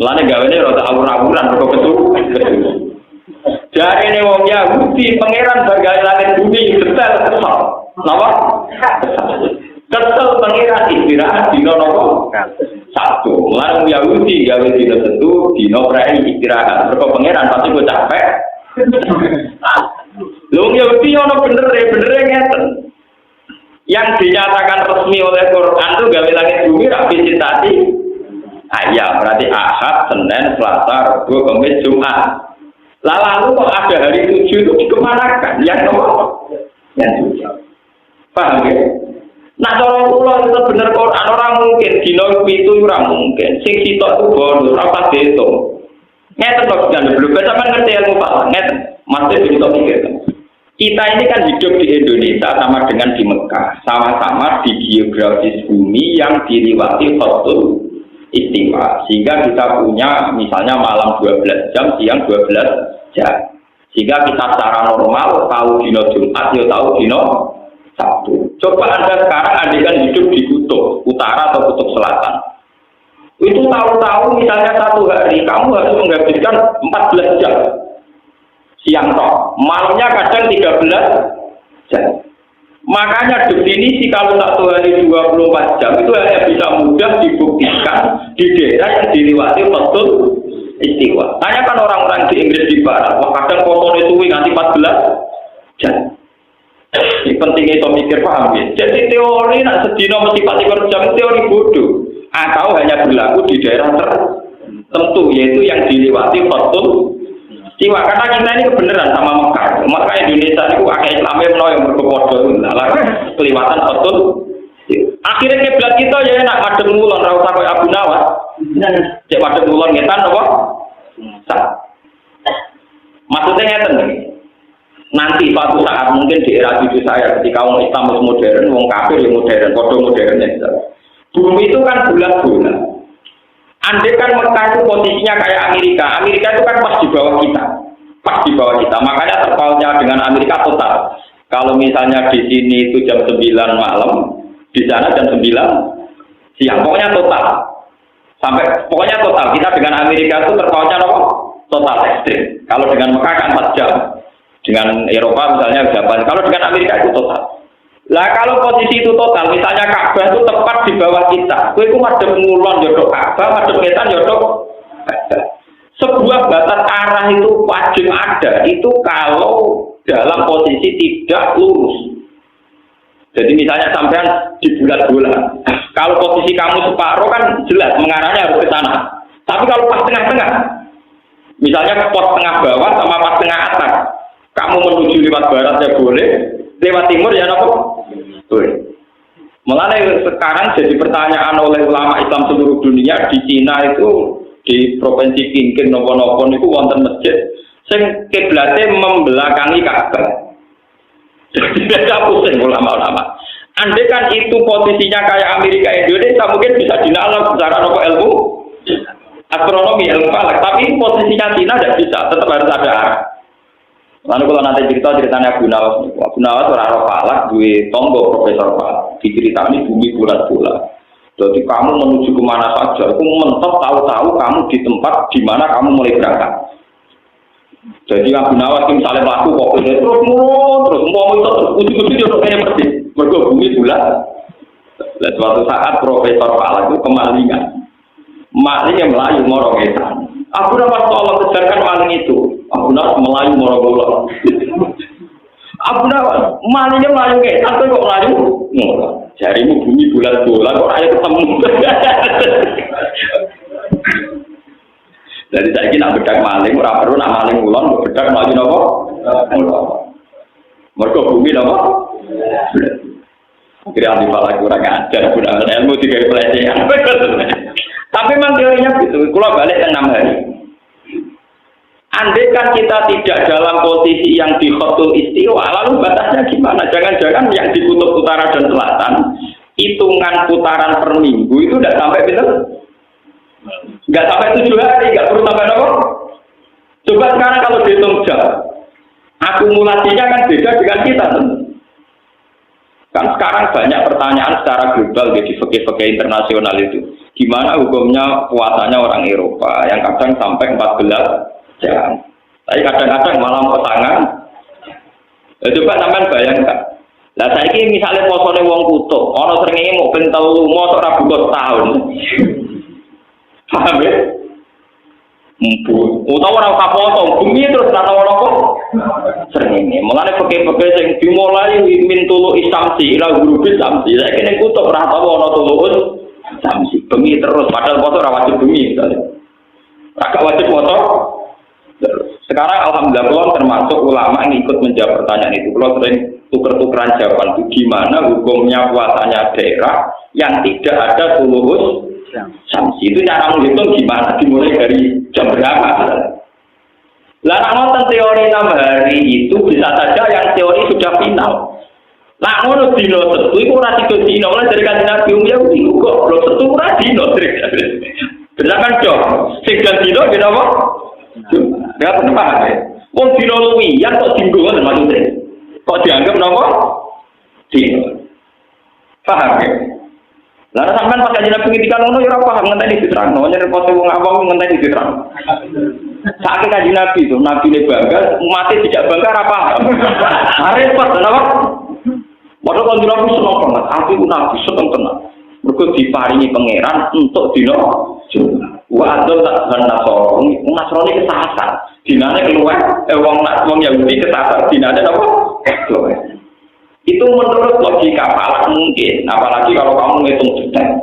Mulane gawene rada awur-awuran mergo kesusu. Jare ne wong Yahudi pangeran bagawe langit bumi detail kesal. Napa? Kesel pangeran istirahat dina napa? Sabtu. Mulane Yahudi gawe dina Setu, dina prei istirahat. Mergo pangeran pasti kok capek. Lho Yahudi ono bener ngeten. Yang dinyatakan resmi oleh Quran itu gawe langit bumi ra visitasi. Ayam berarti Ahad, Senin, Selasa, Rabu, Kamis, Jumat. Lalu kok ada hari 7 itu dikemanakan? Yang nomor? Yang 7. Paham ya? Nah, cara kula itu bener Quran orang mungkin dina itu ora mungkin. Sing sitok itu bonus ora pas diitung. Ngeten kok jangan belum sampean ngerti ilmu falak. Ngeten, masih bisa mikir. Kita ini kan hidup di Indonesia sama dengan di Mekah, sama-sama di geografis bumi yang diliwati Khatul Istiwa. Sehingga kita punya misalnya malam 12 jam, siang 12 jam. Sehingga kita secara normal tahu dino Jumat, ya tahu dino Sabtu. Coba Anda sekarang andaikan hidup di kutub utara atau kutub selatan. Itu tahu-tahu misalnya satu hari kamu harus menghabiskan 14 jam. Siang toh, malamnya kadang 13 jam. Makanya definisi kalau satu hari 24 jam itu hanya bisa mudah dibuktikan di daerah yang diliwati Khatul Istiwa. Tanyakan orang-orang di Inggris di Barat, wah kadang foto itu nganti 14 jam. Ini pentingnya itu mikir paham ya. Jadi teori nak sedina mesti 14 jam teori bodoh. Atau hanya berlaku di daerah tertentu yaitu yang diliwati Khatul Istiwa. Karena kita ini kebenaran sama Mekah. Maka Indonesia itu akeh Islamnya menawa yang berkepodo kelewatan Khatul. Akhirnya kiblat kita ya nak madhep ngulon ra usah koyo Abu Nawas. Cek madhep ngulon ngetan apa? Maksudnya ngeten iki. Nanti suatu saat mungkin di era cucu saya ketika orang Islam modern, orang kafir yang modern, bodoh modernnya gitu. Bumi itu kan bulat-bulat. Andai kan Mekah itu posisinya kayak Amerika. Amerika itu kan pas di bawah kita. Pas di bawah kita. Makanya terpautnya dengan Amerika total. Kalau misalnya di sini itu jam 9 malam, di sana jam 9 siang. Pokoknya total. Sampai pokoknya total. Kita dengan Amerika itu terpautnya apa? Total ekstrim. Kalau dengan Mekah kan 4 jam. Dengan Eropa misalnya Japan. Kalau dengan Amerika itu total. Lah kalau posisi itu total, misalnya Ka'bah itu tepat di bawah kita. Kowe iku madhep ngulon yodok Ka'bah, madhep ngetan yodok Ka'bah. Sebuah batas arah itu wajib ada. Itu kalau dalam posisi tidak lurus. Jadi misalnya sampean di bulat-bulat. Kalau posisi kamu separuh kan jelas mengarahnya harus ke sana. Tapi kalau pas tengah-tengah, misalnya pos tengah bawah sama pas tengah atas. Kamu menuju lewat barat ya boleh, lewat timur ya apa? Boleh. Mulai sekarang jadi pertanyaan oleh ulama Islam seluruh dunia di Cina itu di provinsi Qingqing nopo-nopo itu wonten masjid sing kiblate membelakangi Ka'bah. Jadi tidak pusing ulama-ulama. Andai kan itu posisinya kayak Amerika Indonesia mungkin bisa dinalar secara nopo ilmu astronomi ilmu falak, tapi posisinya Cina tidak bisa, tetap harus ada arah. Lalu kalau nanti ceritanya Abu Nawas orang falak, duwe tonggo profesor falak, diceritani bumi bulat-bulat. Jadi kamu menuju kemana saja, aku mentok tahu-tahu kamu di tempat di mana kamu mulai berangkat. Jadi Abu Nawas misalnya pelaku kok ini terus mulu terus mau itu ujung-ujung dia kayak persis bumi bulat. Dan suatu saat Profesor Pala itu kemalingan, maling yang melayu morong-morong. Abu Nawas tolong kejarkan maling itu. Abu Nawas melayu morong-morong. Abu Nawas malingnya melayu tapi kok melayu? Jarimu bumi bulat bola kok ayo ketemu. Jadi saya nak bedak maling, ora perlu nak maling ulon, bedak maju nopo? Mergo bumi nopo? Kira di pala kurang ajar, kurang ilmu tiga pelecehan. Tapi memang teorinya gitu. Kalau balik ke 6 hari, andai kan kita tidak dalam posisi yang di khotul istiwa, lalu batasnya gimana? Jangan-jangan yang di kutub utara dan selatan, hitungan putaran per minggu itu tidak sampai betul? Nggak sampai 7 hari, nggak perlu sampai apa? Coba sekarang kalau dihitung jam, akumulasinya kan beda dengan kita. Kan sekarang banyak pertanyaan secara global di fikih-fikih internasional itu. Gimana hukumnya puasanya orang Eropa yang kadang sampai 14 jam. Tapi kadang-kadang malam pesangan. Coba sampean bayangkan. Lah saiki misalnya posone wong kutub, ana srengenge mau ben telu, mosok ora buka tahun. Paham ya? Utawa ora usah potong, bumi terus ora ono kok. Srengenge. Mulane peke-peke sing dimulai min tulu isamsi ila gurubi samsi. Saiki ning kutub ora tau ono tulu samsi. Bumi terus padahal foto ora wajib bumi misalnya. Ora wajib foto. Sekarang alhamdulillah kalau termasuk ulama yang ikut menjawab pertanyaan itu. Kalau sering tuker-tukeran jawaban itu gimana hukumnya puasanya daerah yang tidak ada tulus samsi. Itu cara menghitung gimana, dimulai dari jam berapa. Lah nonton teori 6 hari itu bisa saja yang teori sudah final. Lah ngono dino setu iku ora tiga dino, mulai dari kanjeng Nabi Yahudi kok lho setu ora dino. Bener kan dong? Sing dino dino apa? Ya benar ya. Wong dino luwihan kok dinggo ngoten maksudnya. Kok dianggap napa? Dino. Paham ya? Lah sampean pas kanjeng Nabi ngendikan ngono ya ora paham ngenteni diterangno, nyen repot wong awam ngenteni diterangno. Saat kanjeng Nabi itu Nabi ne bangga, umat tidak bangga ora paham. Repot napa? Padahal kanjeng Nabi seneng banget, aku Nabi seneng tenan. Mergo diparingi pangeran untuk dino wa adol tak nasoro, nasroni kesasar. Dinane keluar wong Yahudi kesasar, dinane apa? Keluar. Itu menurut logika Palak mungkin, apalagi kalau kamu ngitung detail,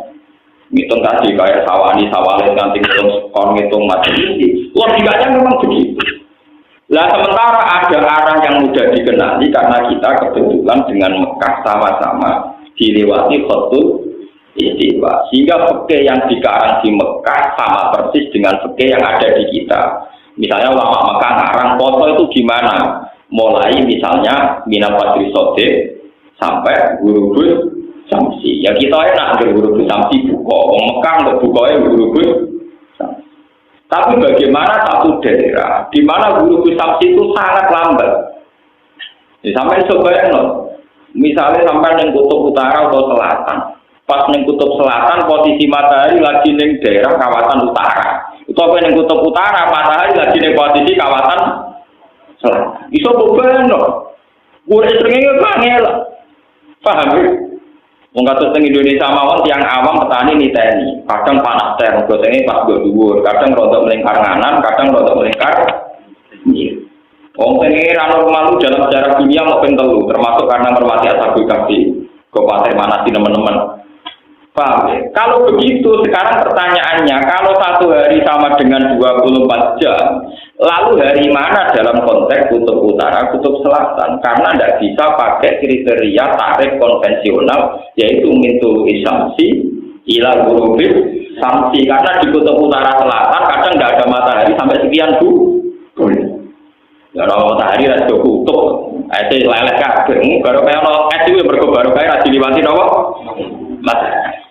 ngitung tadi kayak sawani, sawalin, nanti ngitung macam ini, logikanya memang begitu. Lah sementara ada arah yang mudah dikenali karena kita kebetulan dengan Mekah sama-sama dilewati khotul istiwa, sehingga fikih yang dikarang di Mekah sama persis dengan fikih yang ada di kita. Misalnya ulama Mekah ngarang foto itu gimana? Mulai misalnya minal fajri sodek sampai guru-guru samsi. Ya kita enak guru-guru samsi buka. Mekah untuk buka guru-guru samsi. Tapi bagaimana satu daerah di mana guru-guru samsi itu sangat lambat? Ya, sampai sebayang misalnya sampai di kutub utara atau selatan. Pas di kutub selatan posisi matahari lagi di daerah kawasan utara. Itu apa di kutub utara matahari lagi di posisi kawasan selatan. Iso beban loh. Gue seringnya bangel. Paham ya? Mengatakan teng Indonesia mawon tiang awam petani niteni. Kadang panas teh, gosenge pas dhuwur, kadang rodok melingkar nganan, kadang rodok melingkar kiri. Wong tengene ra normal dalam sejarah dunia mau ping 3, termasuk karena hormati ashabul kahfi. Kabupaten mana sih teman-teman? Paham ya? Kalau begitu sekarang pertanyaannya, kalau satu hari sama dengan 24 jam, lalu hari mana dalam konteks kutub utara, kutub selatan? Karena tidak bisa pakai kriteria tarikh konvensional, yaitu mintul isamsi, ila gurubis samsi. Karena di kutub utara selatan kadang tidak ada matahari sampai sekian bulan. Ya kalau matahari ada kutub, itu leleh kabeh. Baru kayak no es itu berkobar kayak diliwati nopo matahari.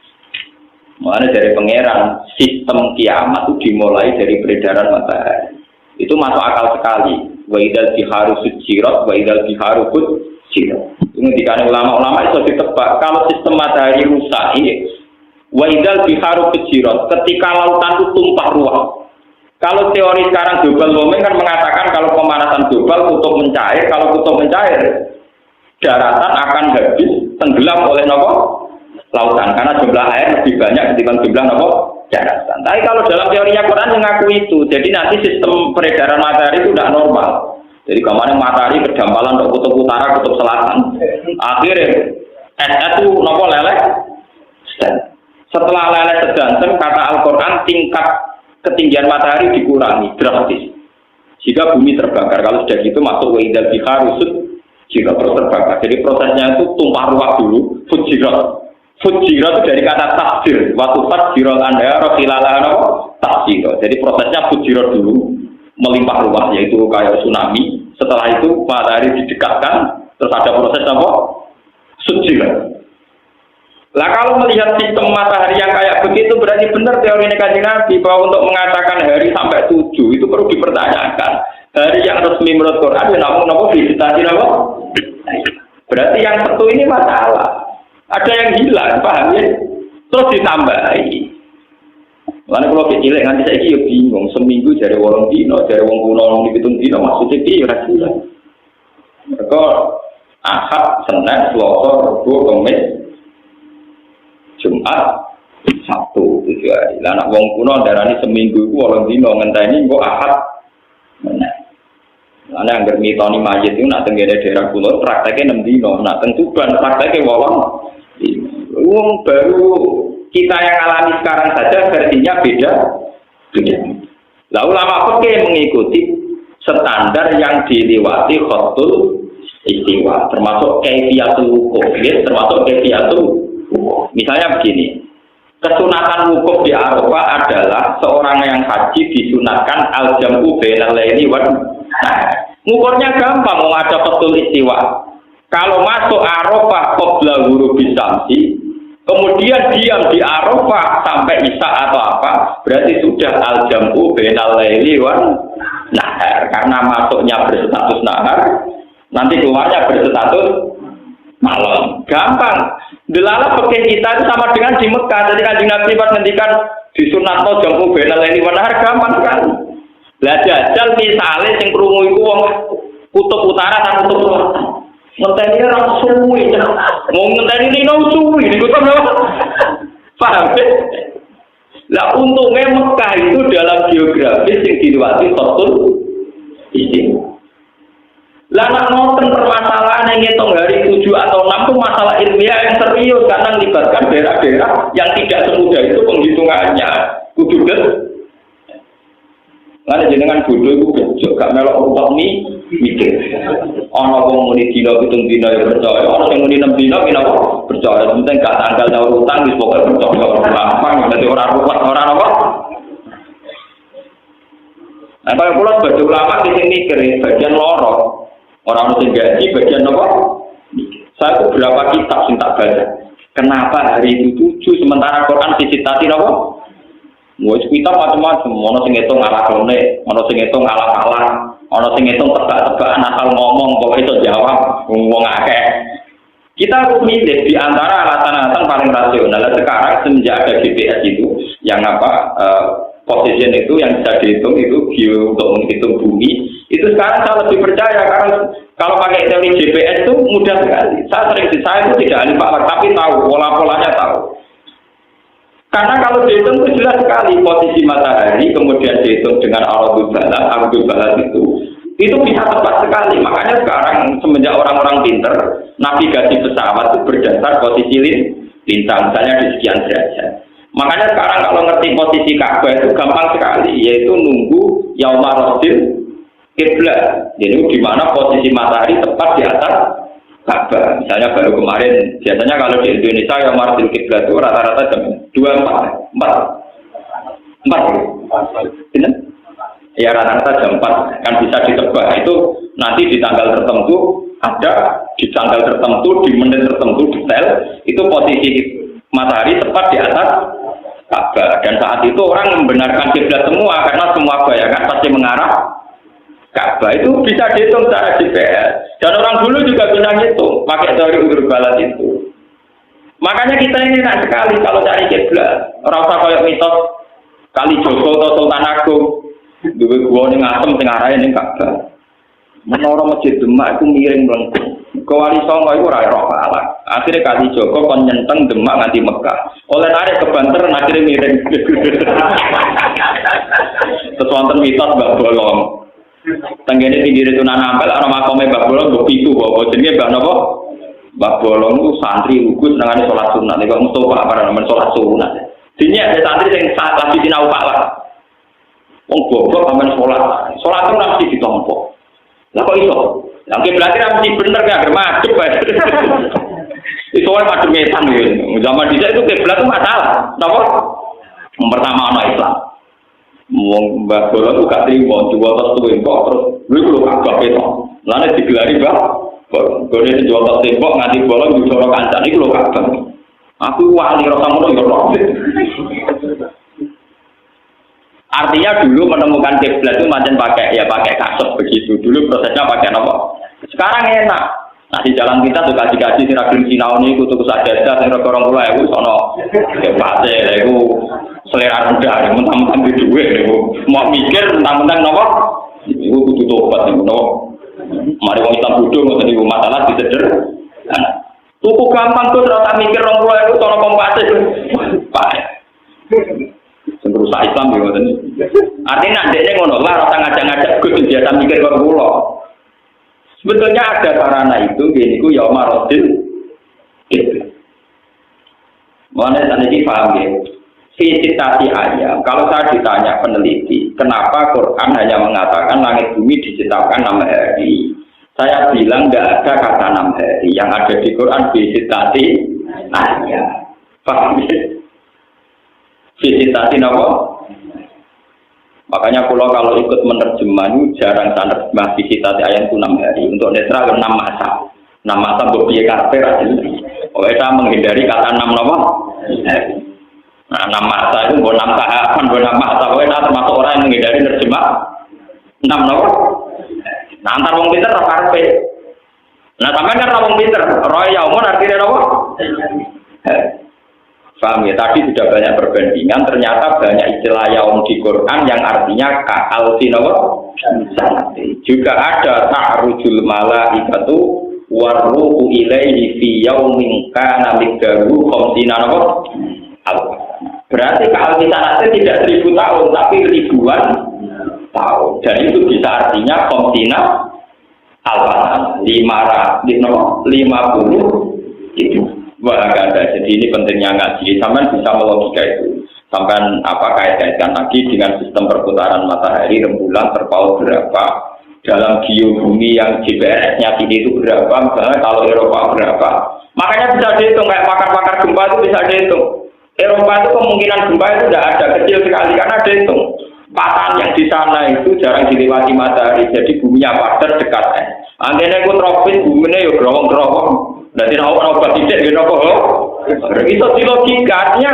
Makanya dari pangeran sistem kiamat itu dimulai dari peredaran matahari. Itu masuk akal sekali. Wa idal biharu sujirat, wa idal biharu sujirat. Ini dikatakan ulama-ulama itu ditebak. Kalau sistem matahari rusak ini, wa idal biharu sujirat. Ketika lautan itu tumpah ruah, Kalau teori sekarang global warming kan mengatakan kalau pemanasan global kutub mencair, kalau kutub mencair daratan akan habis tenggelam oleh nopo lautan karena jumlah air lebih banyak ketimbang jumlah nopo daratan. Tapi kalau dalam teorinya Quran mengaku itu, jadi nanti sistem peredaran matahari itu tidak normal. Jadi kemarin matahari berdampalan untuk kutub utara, kutub selatan. Akhirnya es itu nopo leleh. Setelah leleh sedanten kata Al-Quran tingkat ketinggian matahari dikurangi drastis. Jika bumi terbakar, kalau sudah gitu masuk wa idal bihar rusut jika terus terbakar. Jadi prosesnya itu tumpah ruah dulu, fujirat. Fujirat itu dari kata takdir. Waktu takdirul anda rohilalah takdir. Jadi prosesnya fujirat dulu, melimpah ruah yaitu kayak tsunami. Setelah itu matahari didekatkan, terus ada proses apa? Fujirat. Lah kalau melihat sistem matahari yang kayak begitu berarti benar teori Kanjeng Nabi bahwa untuk mengatakan hari sampai 7 itu perlu dipertanyakan. Hari yang resmi menurut Quran ya namun visitasi apa? Berarti yang satu ini masalah. Ada yang hilang, paham ya? Terus ditambahi. Lalu kalau kecil nanti saya ya bingung seminggu dari wong dino, dari wong kuno dihitung dino maksudnya piye ora jelas. Mereka Ahad, Senin, Selasa, Rabu, Kamis, Jumat, Sabtu 7 hari. Lah anak wong kuno darani seminggu iku 8 dina ngenteni engko Ahad meneh. Lah nek anggere mitoni mayit iku nak tenggene daerah kulo prakteke 6 dina, nak teng Tuban prakteke 8. Wong baru kita yang alami sekarang saja versinya beda. Lah ulama fikih mengikuti standar yang dilewati khatul istiwa termasuk kaifiyatul wukuf, termasuk kaifiyatul. Misalnya begini, kesunatan wukuf di Arafah adalah seorang yang haji disunatkan al-jam'u bainal laili wan nahar. Ngukurnya gampang, mau ada betul istiwa. Kalau masuk Arafah qabla ghurubi syamsi, kemudian diam di Arafah sampai isya atau apa, berarti sudah al-jam'u bainal laili wan nahar. Karena masuknya berstatus nahar, nanti keluarnya berstatus malam. Gampang. Delala pakai kita itu sama dengan di Mekah. Jadi Kanjeng Nabi pas ngendikan disunatno jam'u bainal laili wan nahar gampang kan. Lah jajal misale sing krungu iku wong kutub utara dan kutub selatan. Ngenteni ora suwi. Mau ngenteni dino suwi niku to. Paham? Lah untungnya Mekah itu dalam geografis yang dilewati betul istimewa. Lah nak nonton permasalahan yang ngitung hari 7 atau 6 itu masalah ilmiah yang serius karena melibatkan daerah-daerah yang tidak semudah itu penghitungannya. Kudu kan? Karena jenengan bodoh itu kecil, gak melok utak mikir. Ono wong muni dina pitung dina ya percaya, ono sing muni 6 dina kenapa percaya. Penting gak tanggal nyaur utang wis pokoke percaya. Gampang dadi ora ruwet ora apa. Nah, kalau kula sebagai ulama di sini mikir bagian loro. Orang mesti gaji bagian apa? Saya itu berapa kitab sing tak baca. Kenapa hari itu 7 sementara Quran disitati apa? Mau kitab macam-macam. Ono sing ngitung ala klone, ono sing ngitung ala kalah, ono sing ngitung tebak-tebakan asal ngomong kok iso jawab wong akeh. Kita harus milih di antara alasan-alasan paling rasional. Sekarang semenjak ada GPS itu yang apa? Position itu yang bisa dihitung itu geo untuk menghitung bumi itu sekarang saya lebih percaya karena kalau pakai teori GPS itu mudah sekali. Saya itu tidak ahli falak tapi tahu pola-polanya tahu. Karena kalau dihitung itu jelas sekali posisi matahari kemudian dihitung dengan ardul balat itu bisa tepat sekali. Makanya sekarang semenjak orang-orang pinter navigasi pesawat itu berdasar posisi lintang misalnya di sekian derajat. Makanya sekarang kalau ngerti posisi Ka'bah itu gampang sekali, yaitu nunggu yaumar rasul kiblat. Jadi di mana posisi matahari tepat di atas Ka'bah. Misalnya baru kemarin, biasanya kalau di Indonesia yaumar rasul kiblat itu rata-rata jam 4. Benar? Ya rata-rata jam 4 kan bisa ditebak. Itu nanti di tanggal tertentu ada di tanggal tertentu di menit tertentu detail itu posisi matahari tepat di atas Ka'bah dan saat itu orang membenarkan kiblat semua karena semua bayangan pasti mengarah Ka'bah itu bisa dihitung secara GPS dan orang dulu juga bisa ngitung pakai teori ardul balat itu. Makanya kita ini enak sekali kalau cari kiblat. Orang usah kayak mitos Kali Jogo atau Sultan Agung Duwe gua ning Asem sing arahe ning Ka'bah. Menara Masjid Demak iku miring mlengkung. Wali Songo iku ora roh ala. Akhire Kali Joko kon nyenteng Demak nganti Mekah. Oleh narik ke banter akhire miring. Terus wonten mitos Mbak Bolong. Tenggene pinggire Sunan Ampel ana makome Mbak Bolong mbok pitu apa jenenge Mbak napa? Mbak Bolong ku santri ugus senengane salat sunat. Nek Mustofa para nemen salat sunat. Dinya ada santri sing lagi sinau Pak lah. Wong goblok amen salat. Salat itu mesti ditampa. Lah kok iso? Lah berarti mesti bener gak madhep bae. Itu wae madhep metan gitu. Zaman dhisik itu kiblat itu masalah. Napa? Yang pertama ana Islam. Wong Mbah Bolong ku gak trimo jual tos tembok terus lha lho Ka'bah itu. Lane digelari Mbah Bolong. Gone jual tos tembok nganti bolong dicoba kancane iku lho Ka'bah. Aku wali rasa ngono ya ora. Artinya dulu menemukan kiblat itu macam pakai kasut begitu. Dulu prosesnya pakai apa? Sekarang enak. Nah di jalan kita tuh kaji-kaji siragil sinau ini kutu sajadah sing rega 20.000 sono kepate iku selera rendah mentang-mentang di duwe mau mikir mentang-mentang napa iku kudu tobat niku napa. Mari wong Islam bodho ngoten niku masalah diseder. Tuku gampang kok ora tak mikir 20.000 sono kompate. Pak. Rusak Islam ya ngoten. Artinya ndekne ngono lah ora ngajak-ngajak Gus biasa mikir karo kula. Sebetulnya ada sarana itu niku ya marodil. Mana saniki paham ya? Citasi ayat. Kalau saya ditanya peneliti, kenapa Quran hanya mengatakan langit bumi diciptakan 6 hari? Saya bilang enggak ada kata 6 hari. Yang ada di Quran citasi ayat. Paham ya? Visitasi apa? Makanya kalau ikut menerjemah jarang saya menerjemah visitasi ayat itu 6 hari. Untuk netral 6 masa. 6 masa berbiaya karakter. Oleh saya menghindari kata 6 apa? Nah 6 masa itu bukan 6 tahapan, bukan 6 masa. Oleh saya termasuk orang yang menghindari menerjemah 6 apa? Nah antar wong pinter apa karpe? Nah sampai kan wong pinter. Roy yaumon artinya apa? Paham ya? Tadi sudah banyak perbandingan, ternyata banyak istilah yaum di Quran yang artinya ka'al-sinawa juga ada ta'rujul malaikatu warruhu ilaihi fi yaumin kana miqdaruhu khamsina berarti ka'al-sinawa tidak 1000 tahun, tapi ribuan tahun. Dan itu bisa artinya khamsina al-fatan 50 itu. Wah, ada. Jadi ini pentingnya ngaji. Sampai bisa melogika itu. Sampai kait-kaitkan lagi dengan sistem perputaran matahari, rembulan, terpaut berapa, dalam geobumi yang GPS-nya tinggi itu berapa, misalnya kalau Eropa berapa. Makanya bisa dihitung, kayak pakar-pakar gempa itu bisa dihitung. Eropa itu kemungkinan gempa itu tidak ada, kecil sekali karena dihitung. Patahan yang di sana itu jarang dilewati matahari, jadi buminya padat dekat. Antena itu tropis, buminya ya gerowong-gerowong. Jadi obat tidak gitu kok. Itu dilogikanya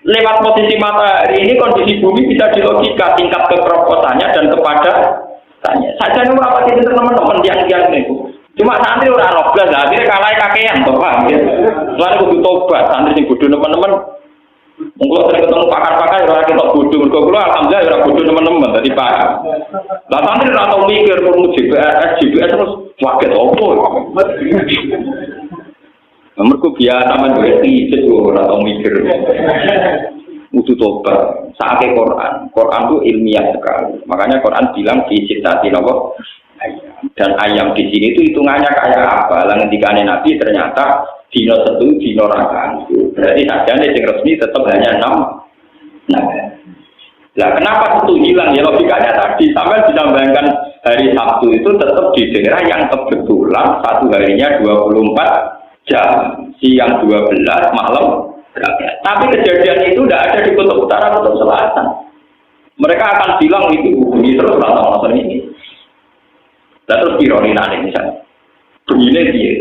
lewat posisi matahari ini kondisi bumi bisa dilogika tingkat kekeroposannya dan kepada tanya. Saja nih apa sih teman-teman yang itu. Cuma santri udah robles, akhirnya kalah kakean, paham ya. Selain kudu tobat, santri sing bodoh teman-teman. Mungkin sering ketemu pakar-pakar ya kita bodoh, berkumpul alhamdulillah ya bodoh teman-teman tadi paham. Lah santri ora tau mikir perlu GPS terus waket opo. Mereka biasa mengerti itu orang tahu mikir. Untuk tobat, saatnya Quran itu ilmiah sekali. Makanya Quran bilang disitasi nopo. Dan ayam di sini itu hitungannya kayak apa? Lalu ketika Nabi ternyata dino satu dino rakan. Berarti saja yang resmi tetap hanya 6. Nah, kenapa itu hilang? Ya logikanya tadi sampai bisa bayangkan hari Sabtu itu tetap di daerah yang kebetulan satu harinya 24 jam, siang 12, malam 12. Tapi kejadian itu tidak ada di kutub utara, kutub selatan. Mereka akan bilang itu bunyi terus langsung ini. Dan terus ironi nanti misalnya. Bunyinya dia.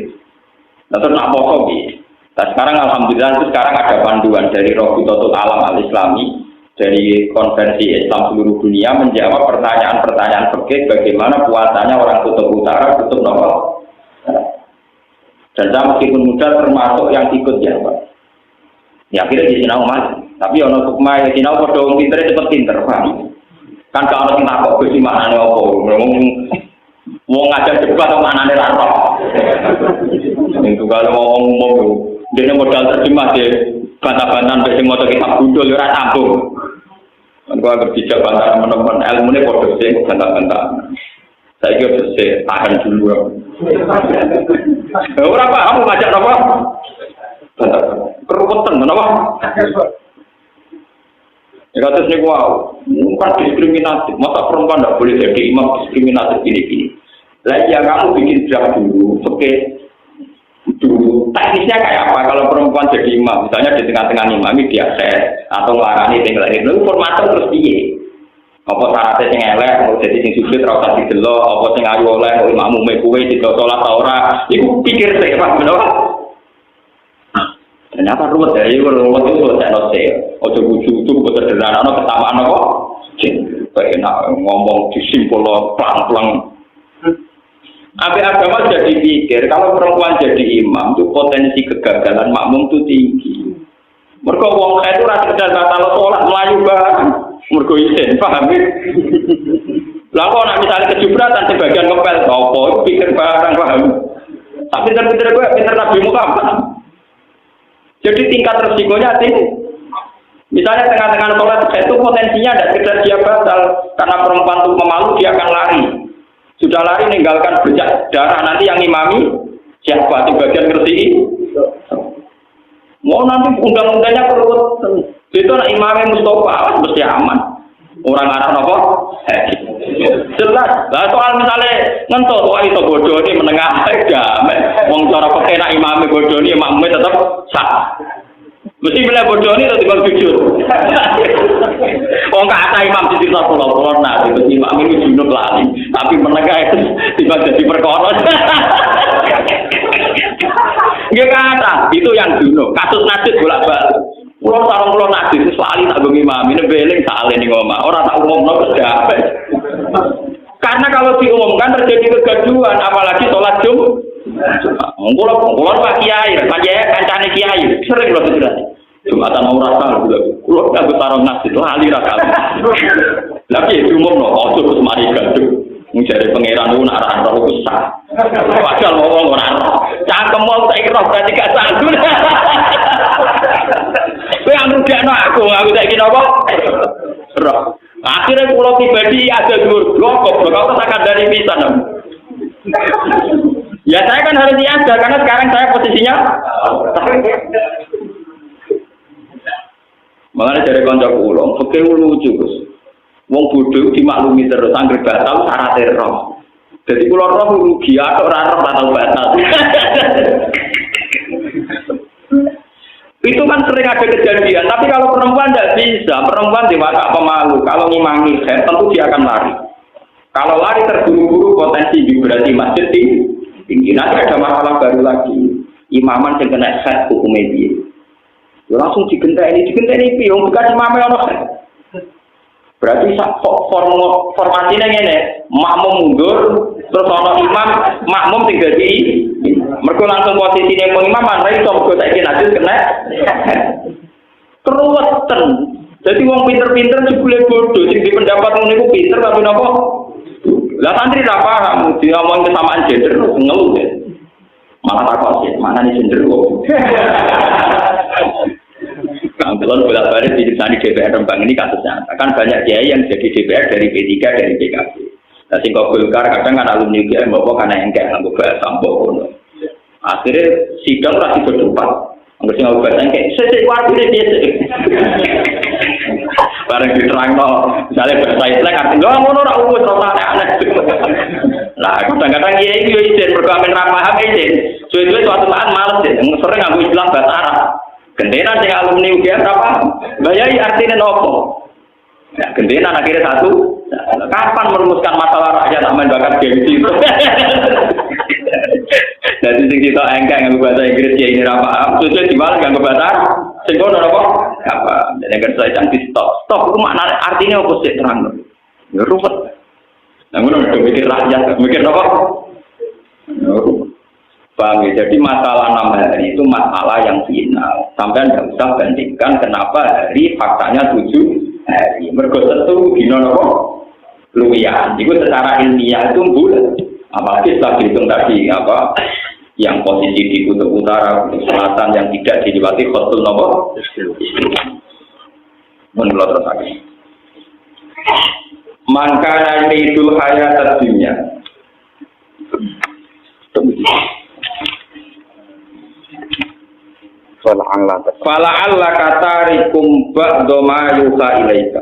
Dan terus nak pokok dia. Nah sekarang alhamdulillah itu sekarang ada panduan dari Rabitatul Alam Al-Islami, dari konvensi Islam seluruh dunia menjawab pertanyaan-pertanyaan fikih bagaimana puasanya orang kutub utara, kutub nomor. Dan saya meskipun muda termasuk yang ikut ya Pak. Ya akhirnya di sinau mas. Tapi ono sukma ya sinau pada orang pinter cepet pinter Pak. Kan kalau sing takok Gusti maknane apa? Wong ngajak debat kok maknane ra roh. Itu kalau ngomong umum dene modal terjemah deh bantah-bantahan sing maca kitab gundul ora sambung. Kan kok berbicara bantah menemen ilmune padha sing bantah-bantahan. Saya kira saya tahan dulu. Ora paham ngajak apa? Keruwetan kenapa? Ya kata sini bukan diskriminatif. Masa perempuan tidak boleh jadi imam diskriminatif gini-gini. Lah ya kamu bikin draft dulu, oke? Dulu teknisnya kayak apa? Kalau perempuan jadi imam, misalnya di tengah-tengah imami dia set atau ngelarani tinggal itu, formatnya terus piye? Apa syaratnya sing elek, mau jadi sing sujud ra usah didelok, apa sing ayu oleh imammu kowe didelok salat ta ora. Iku pikir sik, Pak, bener. Ternyata ruwet ya, ruwet itu selesai nose. Ojo bujuk-bujuk, sederhana, kesamaan apa? Kayak enak ngomong disimpul pelang-pelang. Ambil agama jadi pikir, kalau perempuan jadi imam, itu potensi kegagalan makmum itu tinggi. Mereka wong saya itu rasa dan batal sholat melayu barang. Mergo isin, paham ya? Lah kok nak misalnya kejubratan sebagian kepel, apa pikir barang, paham? Tapi pinter-pinter gue, pinter Nabi Muhammad. Jadi tingkat resikonya tinggi. Misalnya tengah-tengah sholat itu potensinya ada sekedar dia batal karena perempuan itu memalu dia akan lari. Sudah lari meninggalkan bercak darah nanti yang imami siapa di bagian ngerti? Mau nanti undang-undangnya perlu itu nak imamnya Mustafa mesti aman. Orang Arab apa? Jelas. Lah soal misalnya ngentot wah itu bodoh ini menengah damai. Wong cara pakai nak imamnya bodoh ini imamnya tetap sah. Mesti bila bodoh ini tetap jujur. Wong kata imam di cerita pulau-pulau nah itu imam ini junub lali. Tapi menengah itu tiba jadi perkara. Dia kata itu yang junub. Kasus najis bolak-balik. Pulau najis itu selalu tak bagi imam ini beling salah ini ngomong. Orang tak umum no kejabat. Karena kalau diumumkan terjadi kegaduhan, apalagi sholat Pulau Pak Kiai, kancane Kiai, sering loh sudah. Jumatan mau rasa pulau nggak taruh nasi lali rakal. Lagi umum no, terus mari gaduh. Mencari pangeran itu nak roh itu sah. Padahal ngomong orang roh. Cangkem mau tak roh berarti gak sanggup. Kowe yang rudakno aku tak kira apa? Roh. Akhirnya pulau pribadi ada dua goblok kau tak dari pisan. Ya saya kan harus niaga karena sekarang saya posisinya. Makanya dari konco pulau, fakir lucu Gus. Wong bodoh dimaklumi terus angger batal syarat roh. Jadi pulau roh rugi atau roh batal batal. Itu kan sering ada kejadian, tapi kalau perempuan tidak bisa, perempuan di mata pemalu, kalau ngimangi tentu dia akan lari. Kalau lari terburu-buru potensi vibrasi masjid tinggi, nanti ada masalah baru lagi. Imaman yang kena set hukum media, langsung digenteni piung bukan imamnya orang. Berarti formasinya ini, makmum mundur, terus orang imam, makmum tinggal di. Mereka langsung posisi yang pengimaman, mereka bisa saya najis kena keruwetan. Jadi wong pinter-pinter jebule bodoh, sing di pendapat niku pinter tapi napa? Lah santri ra paham, diomong kesamaan gender ngeluh ya. Malah takut sih, mana nih gender kok. Kalau bolak-balik di DPR Rembang ini kasusnya, kan banyak kiai yang jadi DPR dari P3 dari PKB. Nah, sing kok Golkar kadang kan alumni kiai mbok karena engkek nganggo bahasa sampo. Akhirnya sidang lagi berdebat. Enggak sing bahasa engkek, sesek wartine biasa. Bareng diterangno, misalnya bahasa Islam artinya ngono ora umum ora aneh. Lah kadang-kadang kiai yo izin bergamen ra paham izin. Suwe-suwe suatu saat males deh, sering nganggo istilah bahasa Arab. Gentenan sing alumni UGM apa? Bayai artinya nopo? Ya, gentenan akhirnya satu. Kapan merumuskan masalah rakyat aman bakat gengsi itu? Jadi sing kita engkang nganggo bahasa Inggris ya ini ra paham. Terus dibalik nganggo bahasa sing kono apa? Apa? Dan yang saya cantik stop. Stop itu makna artinya apa sih terang? Ya ruwet. Nah, ngono mikir rakyat, mikir apa? Bang, jadi masalah 6 hari itu masalah yang final. Sampai tidak usah bandingkan kenapa hari faktanya 7 hari. Mergo setu dino apa? luwian. Itu secara ilmiah itu bulat. Apalagi setelah dihitung tadi apa yang posisi di kutub utara, kutub selatan yang tidak dilewati khotul nopo. Menurut terus lagi. Maka itu hayat dunia. Fala katarikum ba'da ma yuha ilaika.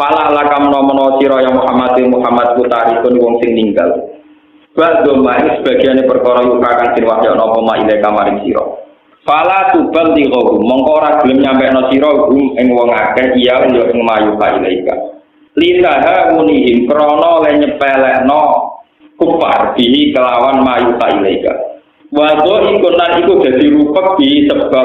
Fala lakam nomono sira ya Muhammad kutarikun wong sing ninggal. Ba'da ma sebagiane perkara yuha kang sing wahya napa ma ilaika maring sira. Fala tubal dighu mongko ora gelem nyampekno sira gum ing wong akeh iya yo ing ma yuha ilaika. Lisaha unihim krana le nyepelekno kufar bihi kelawan ma yuha ilaika. Waduh ikonan iku dadi rupek di sebab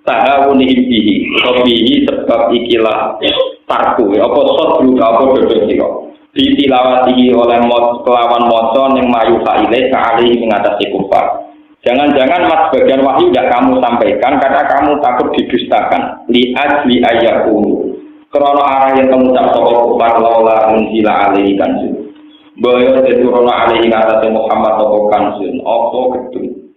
tahawunihim bihi bihi sebab ikilah tarku apa sot juga apa dodo sira ditilawati oleh kelawan maca ning mayu faile kali mengatasi kufar. Jangan-jangan mas bagian wahyu tidak kamu sampaikan karena kamu takut didustakan li'ajli ayyakum krana arah yang kamu tak sapa kufar laula unzila alaihi kanjun Boyo teturono alaihi ngatasi Muhammad opo kansun opo gedung.